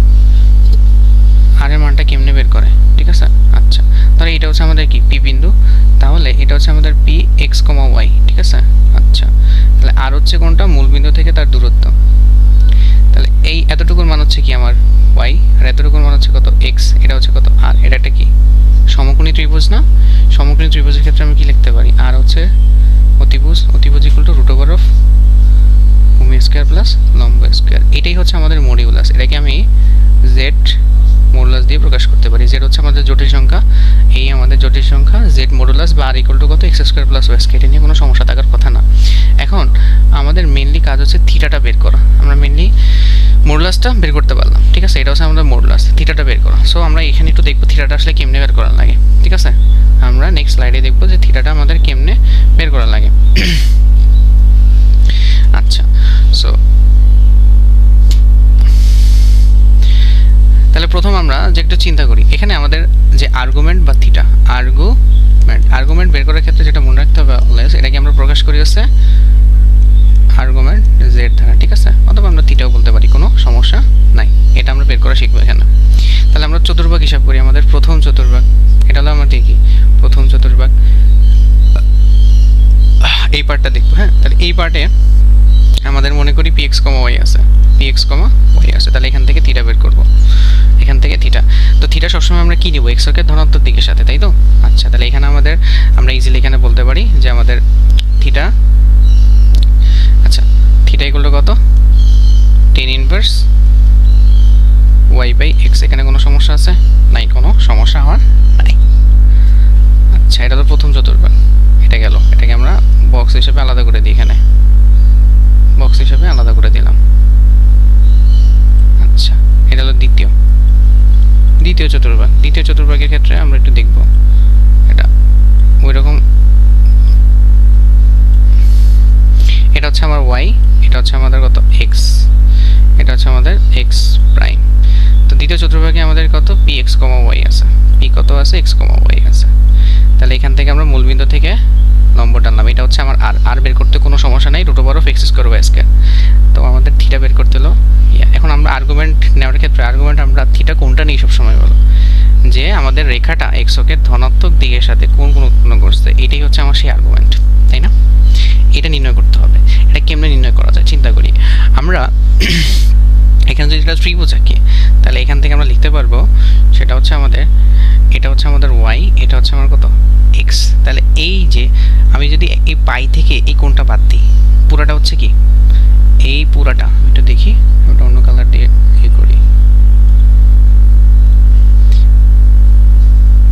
আর এর মানটা কেমনে বের করে, ঠিক আছে। আচ্ছা, তাহলে এটা হচ্ছে আমাদের কি পি বিন্দু, তাহলে এটা হচ্ছে আমাদের পি এক্স কমা ওয়াই, ঠিক আছে। আচ্ছা, তাহলে আর হচ্ছে কোনটা? মূল বিন্দু থেকে তার দূরত্ব। তাহলে এই এতটুকুর মান হচ্ছে কি আমার ওয়াই, আর এতটুকুর মান হচ্ছে কত? এক্স। এটা হচ্ছে কত? আর। এটা একটা কি সমকোণী ত্রিভুজ না? সমকোণী ত্রিভুজের ক্ষেত্রে আমি কি লিখতে পারি? আর হচ্ছে অতিভুজ equal to root over of ভূমি স্কয়ার প্লাস লম্ব স্কয়ার। এটাই হচ্ছে আমাদের মডিউলাস। এটাকে আমি জেড মডুলাস দিয়ে প্রকাশ করতে পারি। জেড হচ্ছে আমাদের জটিল সংখ্যা, এই আমাদের জটিল সংখ্যা জেড মডুলাস বা আর ইকুয়াল টু কত? X square plus y square. এটা নিয়ে কোনো সমস্যা থাকার কথা না। এখন আমাদের মেইনলি কাজ হচ্ছে থিটাটা বের করা। আমরা মেইনলি মডুলাসটা বের করতে পারলাম, ঠিক আছে। এটা হচ্ছে আমাদের মডুলাস, থিটাটা বের করা। সো আমরা এখানে একটু দেখবো থিটাটা আসলে কেমনে বের করা লাগে, ঠিক আছে। আমরা নেক্সট স্লাইডে দেখবো যে থিটাটা আমাদের কেমনে বের করা লাগে। আচ্ছা, সো তাহলে প্রথম আমরা যে একটু চিন্তা করি, এখানে আমাদের যে আর্গুমেন্ট বা থিটা, আর্গুমেন্ট বের করার ক্ষেত্রে যেটা মনে রাখতে হবে অলওয়েজ, এটাকে আমরা প্রকাশ করি হচ্ছে আর্গুমেন্ট জেড দ্বারা, ঠিক আছে। অথবা আমরা থিটাও বলতে পারি, কোনো সমস্যা নাই। এটা আমরা বের করা শিখবো এখানে। তাহলে আমরা চতুর্ভাগ হিসাব করি। আমাদের প্রথম চতুর্ভাগ, এটা হলো আমাদের কি প্রথম চতুর্ভাগ, এই পার্টটা দেখবো, হ্যাঁ। তাহলে এই পার্টে আমাদের মনে করি পি এক্স কমা ওয়াই আছে, তাহলে এখান থেকে থিটা বের করবো, এখান থেকে থিটা। তো থিটা সবসময় আমরা কি নিব? এক্স অক্ষের ধনাত্মক দিকের সাথে, তাই তো? আচ্ছা, তাহলে এখানে আমরা ইজিলি এখানে বলতে পারি যে আমাদের থিটা, আচ্ছা, থিটা ইকুয়াল টু কত? tan inverse y by x. এখানে কোনো সমস্যা আছে? নাই, কোনো সমস্যা আমার নাই। আচ্ছা, এটা হলো প্রথম চতুর্ভাগ, এটা গেল। এটাকে আমরা বক্স হিসেবে আলাদা করে দিই, এখানে বক্স হিসেবে আলাদা করে দিলাম। আচ্ছা, এটা হলো দ্বিতীয় চতুর্ভাগ। দ্বিতীয় চতুর্ভাগের ক্ষেত্রে আমরা একটু দেখব, এটা ওই রকম, এটা হচ্ছে আমার ওয়াই, এটা হচ্ছে আমাদের কত এক্স, এটা হচ্ছে আমাদের এক্স প্রাইম। তো দ্বিতীয় চতুর্ভাগে আমাদের কত পি এক্স কমা ওয়াই আছে, পি কত আছে এক্স কমা ওয়াই আছে। তাহলে এখান থেকে আমরা মূলবিন্দু থেকে লম্ব টানলাম, এটা হচ্ছে আমার আর। আর বের করতে কোনো সমস্যা নাই, root over of x square y square. তো আমাদের থিটা বের করতে হলো। এখন আমরা আর্গুমেন্ট নেওয়ার ক্ষেত্রে আর্গুমেন্ট আমরা থিটা কোনটা নিই সবসময় বলো, যে আমাদের রেখাটা এক্স অক্ষের ধনাত্মক দিকের সাথে কোন কোন উৎপন্ন করছে, এটাই হচ্ছে আমার সেই আর্গুমেন্ট, তাই না? এটা নির্ণয় করতে হবে। এটা কেমনে নির্ণয় করা যায় চিন্তা করি আমরা। এখানে যদি এটা ত্রিভুজ আঁকি, তাহলে এখান থেকে আমরা লিখতে পারবো, সেটা হচ্ছে আমাদের, এটা হচ্ছে আমাদের ওয়াই, এটা হচ্ছে আমার কত এক্স। তাহলে এই যে আমি যদি এই পাই থেকে এই কোণটা বাদ দিই, পুরাটা হচ্ছে কি এই পুরাটা, এটা দেখি ওটা অন্য কালার দিয়ে করি,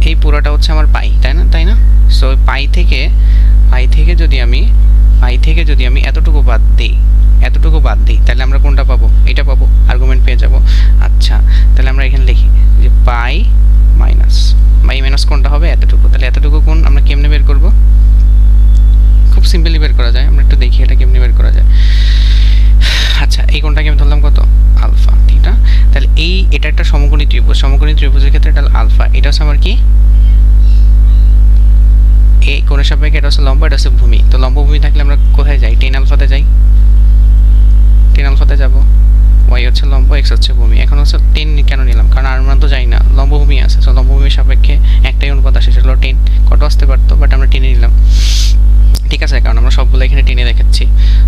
এই পুরাটা হচ্ছে আমার পাই, তাই না? সো পাই থেকে যদি আমি এতটুকু বাদ দিই, তাহলে আমরা কোনটা পাবো? এটা পাবো, আর্গুমেন্ট পেয়ে যাব। আচ্ছা, তাহলে আমরা এখানে লিখি যে পাই মাইনাস কোনটা হবে? এতটুকু। তাহলে এতটুকু কোণ আমরা কেমনে বের করব? খুব সিম্পলি বের করা যায়, আমরা একটু দেখি এটা কেমনে বের করা যায়। আচ্ছা, এই কোণটাকে আমি ধরলাম কত আলফা থিটা। তাহলে এটা একটা সমকোণী ত্রিভুজের ক্ষেত্রে এটা আলফা, এটা হচ্ছে আমার কি এই কোণের সাপেক্ষে, এটা হচ্ছে লম্ব, এটা হচ্ছে ভূমি। তো লম্ব ভূমি থাকলে আমরা কোথায় যাই? টেন আলফাতে যাব। ওয়াই হচ্ছে লম্ব, এক্স হচ্ছে ভূমি। এখন হচ্ছে 10 কেন নিলাম? কারণ আর মান তো যাই না, লম্ব ভূমি আছে। তো লম্ব ভূমির সাপেক্ষে একটাই অনুপাত আসে, সেটা হলো 10। কত আসতে পারতো, বাট আমরা 10 নিলাম, ঠিক আছে? কারণ আমরা সবগুলো এখানে 10 দেখাচ্ছি।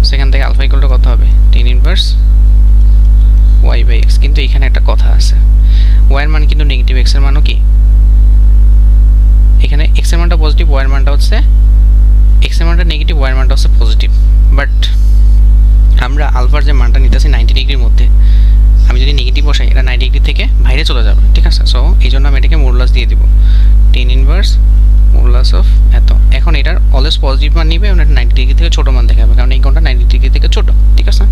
সেখান থেকে আলফা ইকুয়াল টু কত হবে? 10 ইনভার্স ওয়াই বাই এক্স। কিন্তু এখানে একটা কথা আছে, ওয়াই এর মান কিন্তু নেগেটিভ, এক্স এর মানও কি, এখানে এক্স এর মানটা পজিটিভ, ওয়াই এর মানটা হচ্ছে, এক্স এর মানটা নেগেটিভ, ওয়াই এর মানটা হচ্ছে পজিটিভ। বাট আমরা আলফার যে মানটা নিতেছি 90 ডিগ্রির মধ্যে, আমি যদি নেগেটিভ বসাই এটা 90 ডিগ্রি থেকে বাইরে চলে যাবে, ঠিক আছে? সো এই জন্য আমি এটাকে মডুলাস দিয়ে দিব, 10 ইনভার্স মডুলাস অফ এত। এখন এটার অলওয়েজ পজিটিভ মান নিবে, এবং এটা 90 ডিগ্রি থেকে ছোট মান দেখাবে, কারণ এই কোণটা 90 ডিগ্রি থেকে ছোট, ঠিক আছে?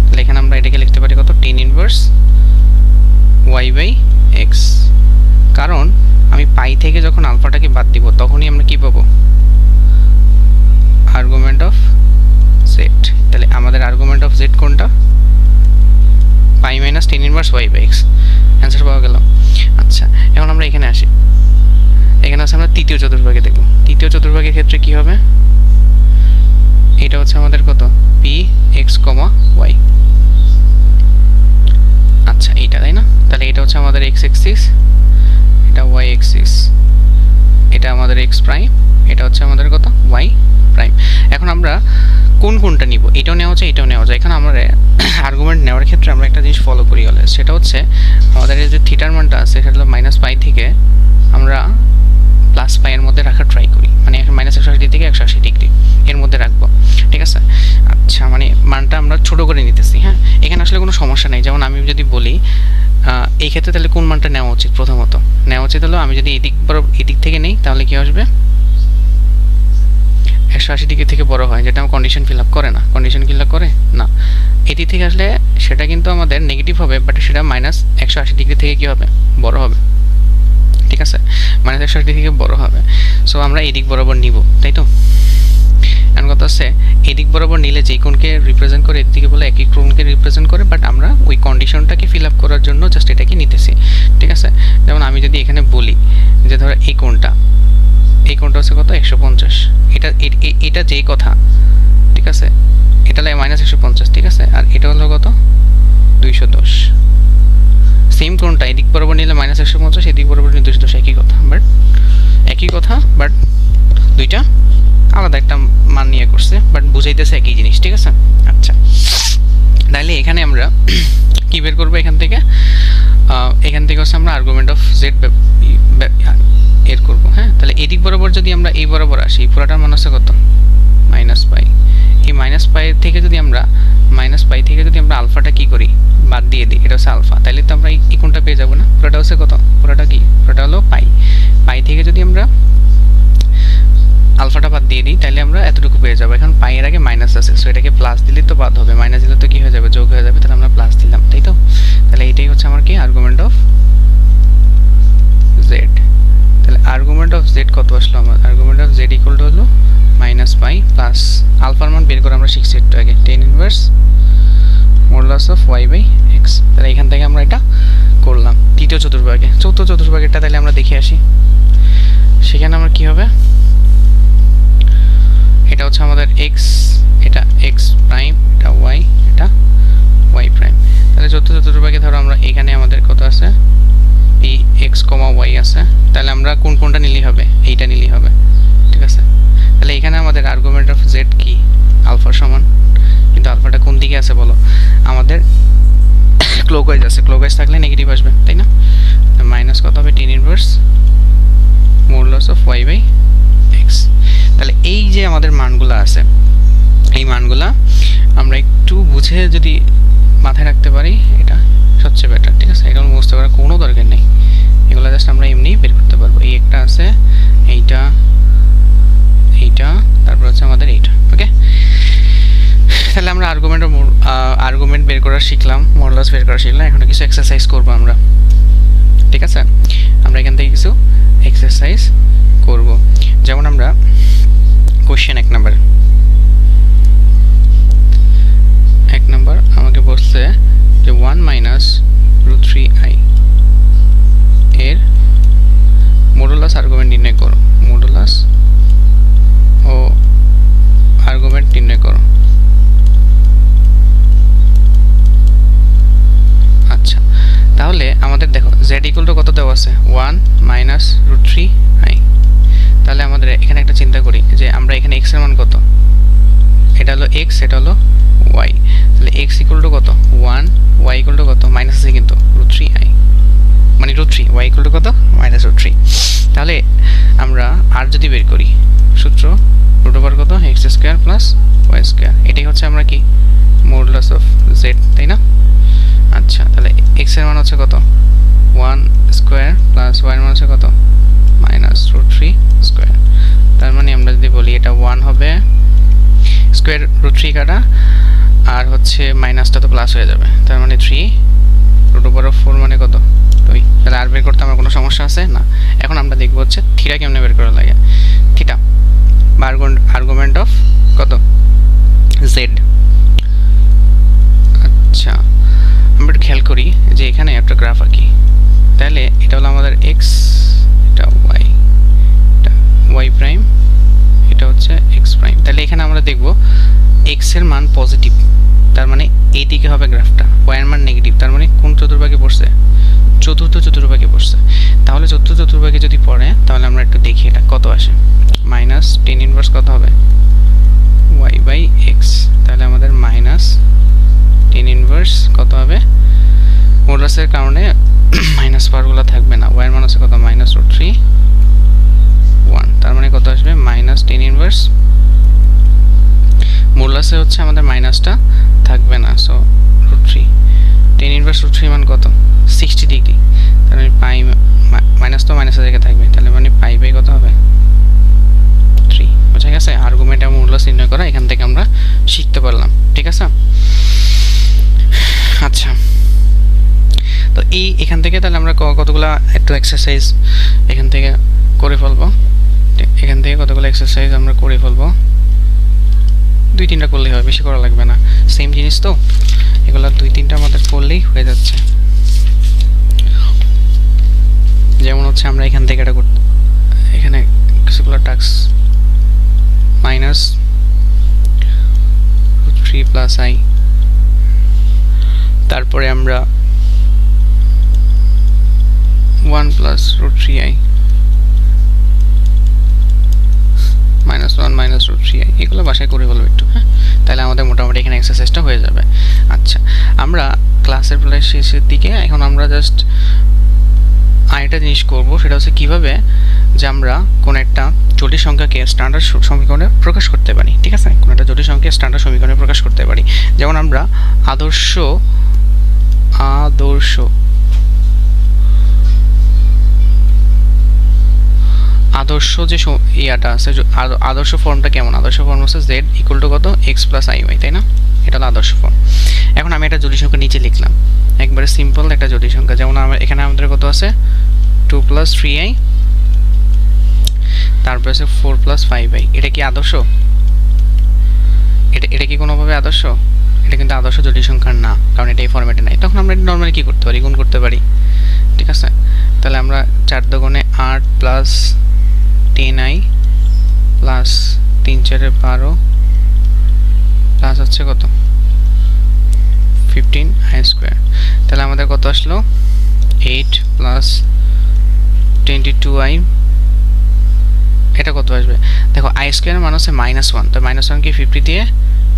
তাহলে এখানে আমরা এটাকে লিখতে পারি কত? 10 ইনভার্স ওয়াই বাই এক্স। কারণ আমি পাই থেকে যখন আলফাটাকে বাদ দিব, তখনই আমরা কি পাবো? Argument of z. তাহলে আমাদের আর্গুমেন্ট অফ জেড কোনটা? Pi minus 10 inverse y by x. Answer পাওয়া গেল। আচ্ছা, এখন আমরা এখানে আসি। এখানে আছে আমরা তৃতীয় চতুর্ভাগে দেখব। তৃতীয় চতুর্ভাগের ক্ষেত্রে কি হবে? এটা হচ্ছে আমাদের কত? P x comma y. আচ্ছা, এইটা, তাই না? তাহলে এটা হচ্ছে আমাদের এক্স এক্সিস, এটা ওয়াই এক্সিস, এটা আমাদের এক্স প্রাইম, এটা হচ্ছে আমাদের কত? Y prime. এখন আমরা কোনটা নিব? এটাও নেওয়া যায়, এটাও নেওয়া যায়। এখন আমরা আর্গুমেন্ট নেওয়ার ক্ষেত্রে আমরা একটা জিনিস ফলো করি অলওয়েজ, সেটা হচ্ছে আমাদের যে থিটার মানটা আছে সেটা হলো মাইনাস পাই থেকে আমরা প্লাস পাই এর মধ্যে রাখার ট্রাই করি, মানে মাইনাস 180 থেকে 180 ডিগ্রি এর মধ্যে রাখবো, ঠিক আছে? আচ্ছা, মানে মানটা আমরা ছোট করে নিতেছি, হ্যাঁ? এখানে আসলে কোনো সমস্যা নেই। যেমন আমি যদি বলি এই ক্ষেত্রে, তাহলে কোন মানটা নেওয়া উচিত? প্রথমত নেওয়া উচিত হলো, আমি যদি এদিক থেকে নেই তাহলে কি আসবে? 180 ডিগ্রি থেকে বড় হয়, যেটা আমার কন্ডিশন ফিল আপ করে না। কন্ডিশন ফিল আপ করে না, এদিক থেকে আসলে সেটা কিন্তু আমাদের নেগেটিভ হবে, বাট সেটা মাইনাস 180 ডিগ্রি থেকে কি হবে? বড় হবে, ঠিক আছে? মাইনাস 180 ডিগ্রি থেকে বড় হবে। সো আমরা এদিক বরাবর নিব, তাই তো? এমন কথা হচ্ছে এদিক বরাবর নিলে যেই কোণকে রিপ্রেজেন্ট করে এদিকে বলে একই কোণকে রিপ্রেজেন্ট করে, বাট আমরা ওই কন্ডিশনটাকে ফিল আপ করার জন্য জাস্ট এটাকে নিতেছি, ঠিক আছে? যেমন আমি যদি এখানে বলি যে ধরো এই কোণটা হচ্ছে কত? 150। এটা যেই কথা, ঠিক আছে? এটা হলো মাইনাস 150, ঠিক আছে? আর এটা হলো কত? 210। সেম কোণটা এদিক বরাবর নিলে মাইনাস 150, এদিক বরাবর নিলে 210, একই কথা, বাট দুইটা আলাদা একটা মান নিয়ে করছে, বাট বুঝাইতেছে একই জিনিস, ঠিক আছে? আচ্ছা, তাহলে এখানে আমরা কি বের করবো? এখান থেকে হচ্ছে আমরা আর্গুমেন্ট অফ জেড এর করবো, হ্যাঁ? তাহলে এদিক বরাবর যদি আমরা এই বরাবর আসি, পুরোটার মান হচ্ছে কত? মাইনাস পাই। এই মাইনাস পাই থেকে যদি আমরা আলফাটা কি করি? বাদ দিয়ে দিই, এটা হচ্ছে আলফা, তাহলে তো আমরা এই কোণটা পেয়ে যাবো না? পুরোটা হচ্ছে কত? পুরোটা কি? পুরোটা হলো পাই। পাই থেকে যদি আমরা আলফাটা বাদ দিয়ে দিই তাহলে আমরা এতটুকু পেয়ে যাবো। এখন পাই এর আগে মাইনাস আছে, সো এটাকে প্লাস দিলে তো বাদ হবে, মাইনাস দিলে তো কি হয়ে যাবে? যোগ হয়ে যাবে, তাহলে আমরা প্লাস দিলাম, তাই তো? তাহলে এইটাই হচ্ছে আমার কি? Argument of z. তাহলে আর্গুমেন্ট অফ জেড কত আসলো আমার? Argument of z equal to হলো মাইনাস পাই প্লাস আলফার মান বের করে আমরা শিখছি একটু আগে, tan inverse modulus of y by x. তাহলে এখান থেকে আমরা এটা করলাম তৃতীয় চতুর্ভাগে। চতুর্থ চতুর্ভাগেরটা তাহলে আমরা দেখে আসি। সেখানে আমার কি হবে? এটা হচ্ছে আমাদের এক্স, এটা এক্স প্রাইম, এটা ওয়াই, এটা ওয়াই প্রাইম। তাহলে চতুর্থ চতুর্ভাগে ধরো আমরা এখানে আমাদের কত আছে? এই এক্স কমা ওয়াই আছে। তাহলে আমরা কোনটা নিলেই হবে? এইটা নিলেই হবে, ঠিক আছে? তাহলে এখানে আমাদের আর্গুমেন্ট অফ জেড কি? আলফা সমান, কিন্তু আলফাটা কোন দিকে আছে বলো? আমাদের ক্লকওয়াইজ আছে, ক্লকওয়াইজ থাকলে নেগেটিভ আসবে, তাই না? মাইনাস কত হবে? Tan inverse modulus of y by x. তাহলে এই যে আমাদের মানগুলো আছে, এই মানগুলা আমরা একটু বুঝে যদি মাথায় রাখতে পারি এটা সবচেয়ে বেটার, ঠিক আছে? এগুলো বুঝতে পারার কোনো দরকার নেই, এগুলো জাস্ট আমরা এমনি বের করতে পারবো। এই একটা আছে, এইটা, এইটা, তারপর হচ্ছে আমাদের এইটা, ওকে? তাহলে আমরা আর্গুমেন্ট বের করা শিখলাম, মডুলাস বের করা শিখলাম। এখন কিছু এক্সারসাইজ করব আমরা, ঠিক আছে? আমরা এখান থেকে কিছু এক্সারসাইজ করব। যেমন আমরা কোশ্চেন 1 নাম্বার আমাকে বলছে যে 1 মাইনাস রুট 3i এর মডুলাস আর্গুমেন্ট নির্ণয় করো। মডুলাস ও আর্গুমেন্ট নির্ণয় করো। আচ্ছা, তাহলে আমাদের দেখো z ইকুয়াল টু কত দেওয়া আছে? 1 মাইনাস রুট 3i। তাহলে আমাদের এখানে একটা চিন্তা করি যে আমরা এখানে x এর মান কত? এটা হলো x, এটা হলো y। তাহলে x ইকুয়াল টু কত? 1, y ইকুয়াল টু কত? মাইনাস আছে কিন্তু রুট 3i, মানে রুট 3, y ইকুয়াল টু কত? Minus root 3। তাহলে আমরা আর যদি বের করি সূত্র রুট ওভার কত? x square plus y square. এটাই হচ্ছে আমরা কি? মডুলাস অফ z, তাই না? আচ্ছা, তাহলে x এর মান হচ্ছে কত? 1 স্কয়ার প্লাস y এর মান হচ্ছে কত? Minus root 3 square. তার মানে আমরা যদি বলি এটা 1 হবে, স্কয়ার রুট 3 কাটা, আর হচ্ছে মাইনাসটা তো প্লাস হয়ে যাবে, তার মানে 3 রুট ওভার অফ 4 মানে কত? 2। তাহলে আর বের করতে আমার কোনো সমস্যা আছে না। এখন আমরা দেখব হচ্ছে থিটা কেমনে বের করা লাগে। থিটা বা আর্গুমেন্ট অফ কত? জেড। আচ্ছা, আমরা একটু খেয়াল করি যে এখানে একটা গ্রাফ আঁকি। তাহলে এটা হলো আমাদের এক্স, এটা ওয়াই, এটা ওয়াই প্রাইম, এটা হচ্ছে এক্স প্রাইম। তাহলে এখানে আমরা দেখব এক্স এর মান পজিটিভ, তার মানে এই দিকে হবে গ্রাফটা। ওয়াই এর মান নেগেটিভ, তার মানে কোন চতুর্ভাগে পড়ছে? চতুর্থ চতুর্ভাগে পড়ছে। তাহলে চতুর্থ চতুর্ভাগে যদি পড়ে তাহলে আমরা একটু দেখি এটা কত আসে। মাইনাস টেন ইনভার্স কত হবে? Y by x. তাহলে আমাদের মাইনাস টেন ইনভার্স কত হবে? মডুলাসের কারণে মাইনাস পাওয়ারগুলো থাকবে না। ওয়াই এর মান আছে কত? Minus root 3, 1। তার মানে কত আসবে? মাইনাস টেন ইনভার্স, মডুলাসে হচ্ছে আমাদের মাইনাসটা থাকবে না, so root 3। Tan inverse root 3 মান কত? 60 ডিগ্রি। তার মানে পাই, মাইনাস তো মাইনাসের জায়গায় থাকবে, তাহলে মানে পাই বাই কত হবে? 3। বুঝা গেছে? আর্গুমেন্ট এবং মডুলাস নির্ণয় করা এখান থেকে আমরা শিখতে পারলাম, ঠিক আছে? আচ্ছা, তো এখান থেকে তাহলে আমরা কতগুলো একটু এক্সারসাইজ এখান থেকে করে ফেলবো। এখান থেকে কতগুলো এক্সারসাইজ আমরা করে ফেলবো। 2-3টা করলেই হবে, বেশি করা লাগবে না, সেম জিনিস তো, এগুলো 2-3টা আমাদের করলেই হয়ে যাচ্ছে। যেমন হচ্ছে আমরা এখান থেকে এটা করতে, এখানে কিছুগুলো টাস্ক মাইনাস 3 প্লাস আই, তারপরে আমরা 1 plus root 3i minus 1 minus root 3i, এগুলো বাসায় করে বলবো একটু, হ্যাঁ? তাহলে আমাদের মোটামুটি এখানে এক্সারসাইজটা হয়ে যাবে। আচ্ছা, আমরা ক্লাসের প্রায় শেষের দিকে, এখন আমরা জাস্ট আরেকটা জিনিস করব, সেটা হচ্ছে কীভাবে যে আমরা কোনো একটা জটিল সংখ্যাকে স্ট্যান্ডার্ড সমীকরণে প্রকাশ করতে পারি, ঠিক আছে? কোনো একটা জটিল সংখ্যাকে স্ট্যান্ডার্ড সমীকরণে প্রকাশ করতে পারি। যেমন আমরা আদর্শ আদর্শ আদর্শ যে ইয়াটা আছে আদর্শ ফর্মটা কেমন? আদর্শ ফর্ম হচ্ছে z ইকুয়াল টু কত x প্লাস iy, তাই না? এটা হলো আদর্শ ফর্ম। এখন আমি একটা জটিল সংখ্যা নিচে লিখলাম, একবারে সিম্পল একটা জটিল সংখ্যা, যেমন এখানে আমাদের কত আছে 2 প্লাস 3i, তারপর আছে 4 প্লাস 5i। এটা কি আদর্শ? এটা কি কোনোভাবে আদর্শ? এটা কিন্তু আদর্শ জটিল সংখ্যা না, কারণ এটা এই ফরম্যাটে নাই। তখন আমরা নর্মালি কি করতে পারি? গুণ করতে পারি, ঠিক আছে? তাহলে আমরা 4 দুগুণে 8 প্লাস 10i প্লাস 3 4 12 প্লাস হচ্ছে কত 15i স্কয়ার। তাহলে আমাদের কত আসলো 8 প্লাস 22i। এটা কত আসবে? দেখো i স্কয়ার মান হচ্ছে -1, তো -1 কে 50 দিয়ে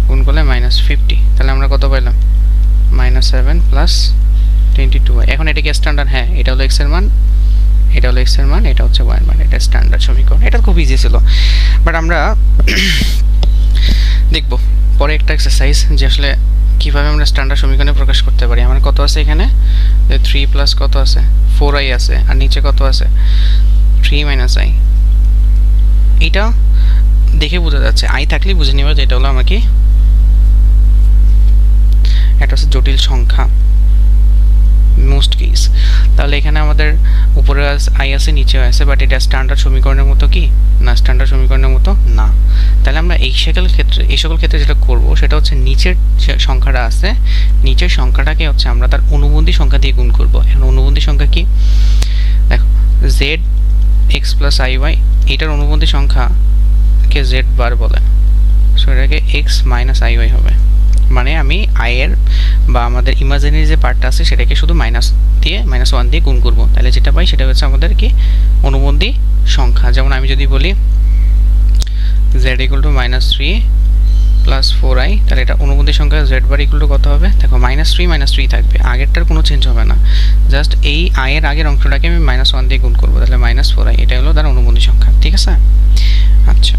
গুণ করলে -50, তাহলে আমরা কত পাইলাম -7 প্লাস 22i। এখন এটা কি স্ট্যান্ডার্ড? হ্যাঁ, এটা হলো x এর মান, এটা হলো x এর মান, এটা হচ্ছে y এর মান। এটা স্ট্যান্ডার্ড সমীকরণ। এটা খুব ইজি ছিল, বাট আমরা দেখব পরে একটা এক্সারসাইজ যে আসলে কিভাবে আমরা স্ট্যান্ডার্ড সমীকরণে প্রকাশ করতে পারি। আমার কত আছে এখানে 3 প্লাস কত আছে 4i আছে, আর নিচে কত আছে 3 মাইনাস i। এটা দেখে বোঝা যাচ্ছে, i থাকলেই বুঝে নিবা যে এটা হলো আমার কি এটা হচ্ছে জটিল সংখ্যা, মোস্ট কেস। তাহলে এখানে আমাদের উপরে i আছে, নিচে আছে, বাট এটা স্ট্যান্ডার্ড সমীকরণের মতো কি না, স্ট্যান্ডার্ড সমীকরণের মতো না। তাহলে আমরা এই সকল ক্ষেত্রে যেটা করব সেটা হচ্ছে নিচের যে সংখ্যাটা আছে, নিচের সংখ্যাটাকে হচ্ছে আমরা তার অনুবন্ধী সংখ্যা দিয়ে গুণ করব। এখন অনুবন্ধী সংখ্যা কি? দেখো z x প্লাস iy, এটার অনুবন্ধী সংখ্যাকে z বার বলে, সো এটাকে x মাইনাস iy হবে। মানে আমি i এর বা আমাদের ইমাজিনারি যে পার্টটা আছে সেটাকে শুধু -1 দিয়ে গুণ করব, তাহলে যেটা পাই সেটা হচ্ছে আমাদের কি অনুবন্ধী সংখ্যা। যেমন আমি যদি বলি z equal to -3 plus 4i, তাহলে এটা অনুবন্ধী সংখ্যা z বার ইকুয়াল টু কত হবে? দেখো -3 থাকবে, আগেরটার কোনো চেঞ্জ হবে না, জাস্ট এই i এর আগের অংশটাকে আমি -1 দিয়ে গুণ করব, তাহলে -4i। এটা হলো তার অনুবন্ধী সংখ্যা, ঠিক আছে? আচ্ছা,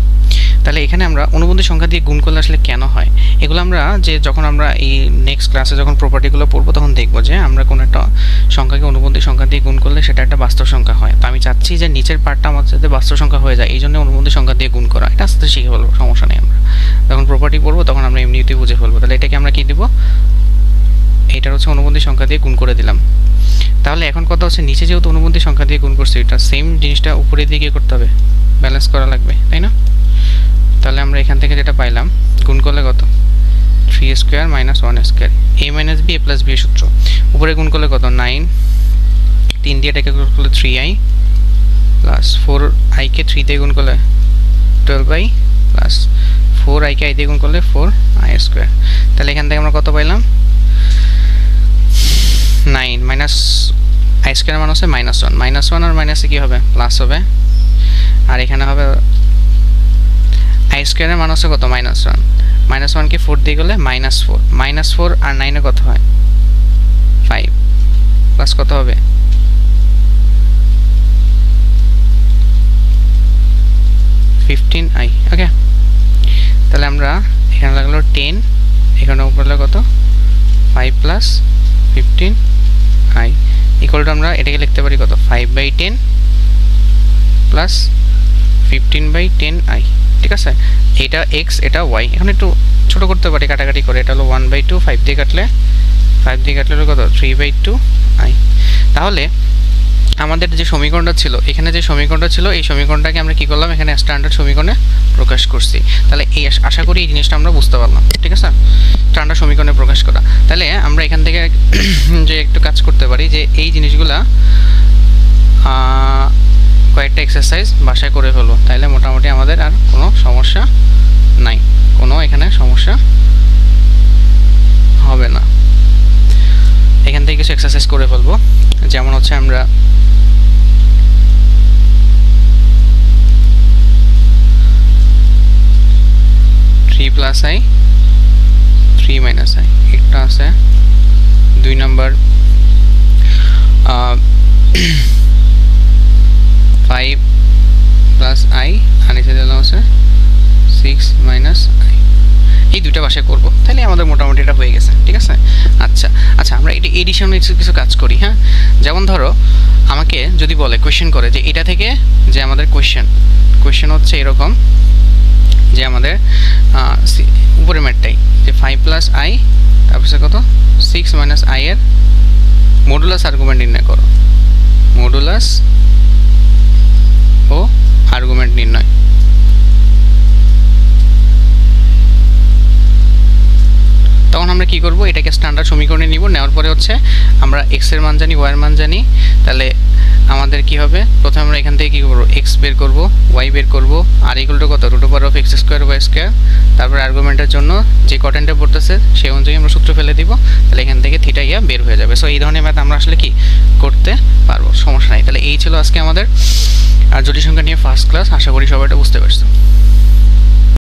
তাহলে এখানে আমরা অনুবন্ধী সংখ্যা দিয়ে গুণ করলে আসলে কেন হয় এগুলো আমরা যখন আমরা এই নেক্সট ক্লাসে যখন প্রপার্টিগুলো পড়বো তখন দেখবো যে আমরা কোনো একটা সংখ্যাকে অনুবন্ধী সংখ্যা দিয়ে গুণ করলে সেটা একটা বাস্তব সংখ্যা হয়। তো আমি চাচ্ছি যে নিচের পার্টটা আমার যাতে বাস্তব সংখ্যা হয়ে যায়, এই জন্য অনুবন্ধী সংখ্যা দিয়ে গুণ করা। এটা আস্তে আস্তে শিখে ফেলবো, সমস্যা নেই। আমরা যখন প্রপার্টি পড়বো তখন আমরা এমনিতেই বুঝে ফেলবো। তাহলে এটাকে আমরা কি দেব? এইটার হচ্ছে অনুবন্ধী সংখ্যা দিয়ে গুণ করে দিলাম। তাহলে এখন কথা হচ্ছে নিচে যেহেতু অনুবন্ধী সংখ্যা দিয়ে গুণ করছি, এটা সেম জিনিসটা উপরে দিয়ে গিয়ে করতে হবে, ব্যালেন্স করা লাগবে, তাই না? তাহলে আমরা এখান থেকে যেটা পাইলাম গুণ করলে কত 3 square minus 1 square, a minus b a plus b সূত্র। উপরে গুণ করলে কত 9, 3 দিয়ে এটাকে গুণ করলে 3i প্লাস 4i কে 3 দিয়ে গুণ করলে 12i plus 4i K i দিয়ে গুণ করলে 4i স্কয়ার। তাহলে এখান থেকে আমরা কত পাইলাম 9 মাইনাস i স্কয়ার মান হচ্ছে -1 আর মাইনাসে কি হবে প্লাস হবে, আর এখানে হবে i স্কয়ারের মান হচ্ছে কত -1 কে 4 দিয়ে গেলে -4 আর 9 এ কত হয় 5 প্লাস কত হবে 15i। ওকে, তাহলে আমরা এখানে লাগলো 10, এখানে উপরে কত 5 প্লাস 15i ইকুয়াল টু আমরা এটাকে লিখতে পারি কত 5/10 প্লাস 15/10i। ঠিক আছে, এটা x এটা y। এখন একটু ছোট করতে পারি কাটাকাটি করে, এটা হলো 1/2, 5 দিয়ে কাটলে হলো কত 3/2i। তাহলে আমাদের যে সমীকরণটা ছিল, এখানে যে সমীকরণটা ছিল, এই সমীকরণটাকে আমরা কি করলাম এখানে স্ট্যান্ডার্ড সমীকরণে প্রকাশ করছি। তাহলে এই আশা করি এই জিনিসটা আমরা বুঝতে পারলাম, ঠিক আছে, স্ট্যান্ডার্ড সমীকরণে প্রকাশ করা। তাহলে আমরা এখান থেকে যে একটু কাজ করতে পারি যে এই জিনিসগুলা কয়েকটা এক্সারসাইজ বাসায় করে ফেলবো, তাহলে মোটামুটি আমাদের আর কোনো সমস্যা নাই, কোনো এখানে সমস্যা হবে না। এখান থেকে কিছু এক্সারসাইজ করে ফেলবো, যেমন হচ্ছে আমরা প্লাস i 3 মাইনাস i একটা আছে 2 নম্বর 5 প্লাস i আর নিচে দিলাম আছে 6 মাইনাস i। এই দুইটা ভাষায় করব, তাহলে আমাদের মোটামুটি এটা হয়ে গেছে, ঠিক আছে। আচ্ছা আমরা এই এডিশনে কিছু কাজ করি। হ্যাঁ, যেমন ধরো আমাকে যদি বলে কোয়েশ্চেন করে যে এটা থেকে যে আমাদের কোয়েশ্চেন হচ্ছে এরকম যে আমাদের উপরে ম্যাটটাই যে 5 + i তারপর কত 6 - i এর মডুলাস আর্গুমেন্ট নির্ণয় করো, মডুলাস ও আর্গুমেন্ট নির্ণয়। তখন আমরা কি করব, এটাকে স্ট্যান্ডার্ড সমীকরণে নিব, নেওয়ার পরে হচ্ছে আমরা এক্স এর মান জানি, ওয়াই এর মান জানি, তাহলে আমাদের কি হবে, প্রথমে আমরা এখান থেকে কি করব, এক্স বের করব, ওয়াই বের করব, আর ইকুয়াল টু কত √(x²y²), তারপর আর্গুমেন্টের জন্য যে কটেন্টে পড়তেছে সেই অনুযায়ী আমরা সূত্র ফেলে দিব, তাহলে এখান থেকে থিটা ইয়া বের হয়ে যাবে। সো এই ধরনের ম্যাথ আমরা আসলে কি করতে পারবো, সমস্যা নাই। তাহলে এই ছিল আজকে আমাদের জটিল সংখ্যা নিয়ে ফার্স্ট ক্লাস। আশা করি সবাই এটা বুঝতে পারছো।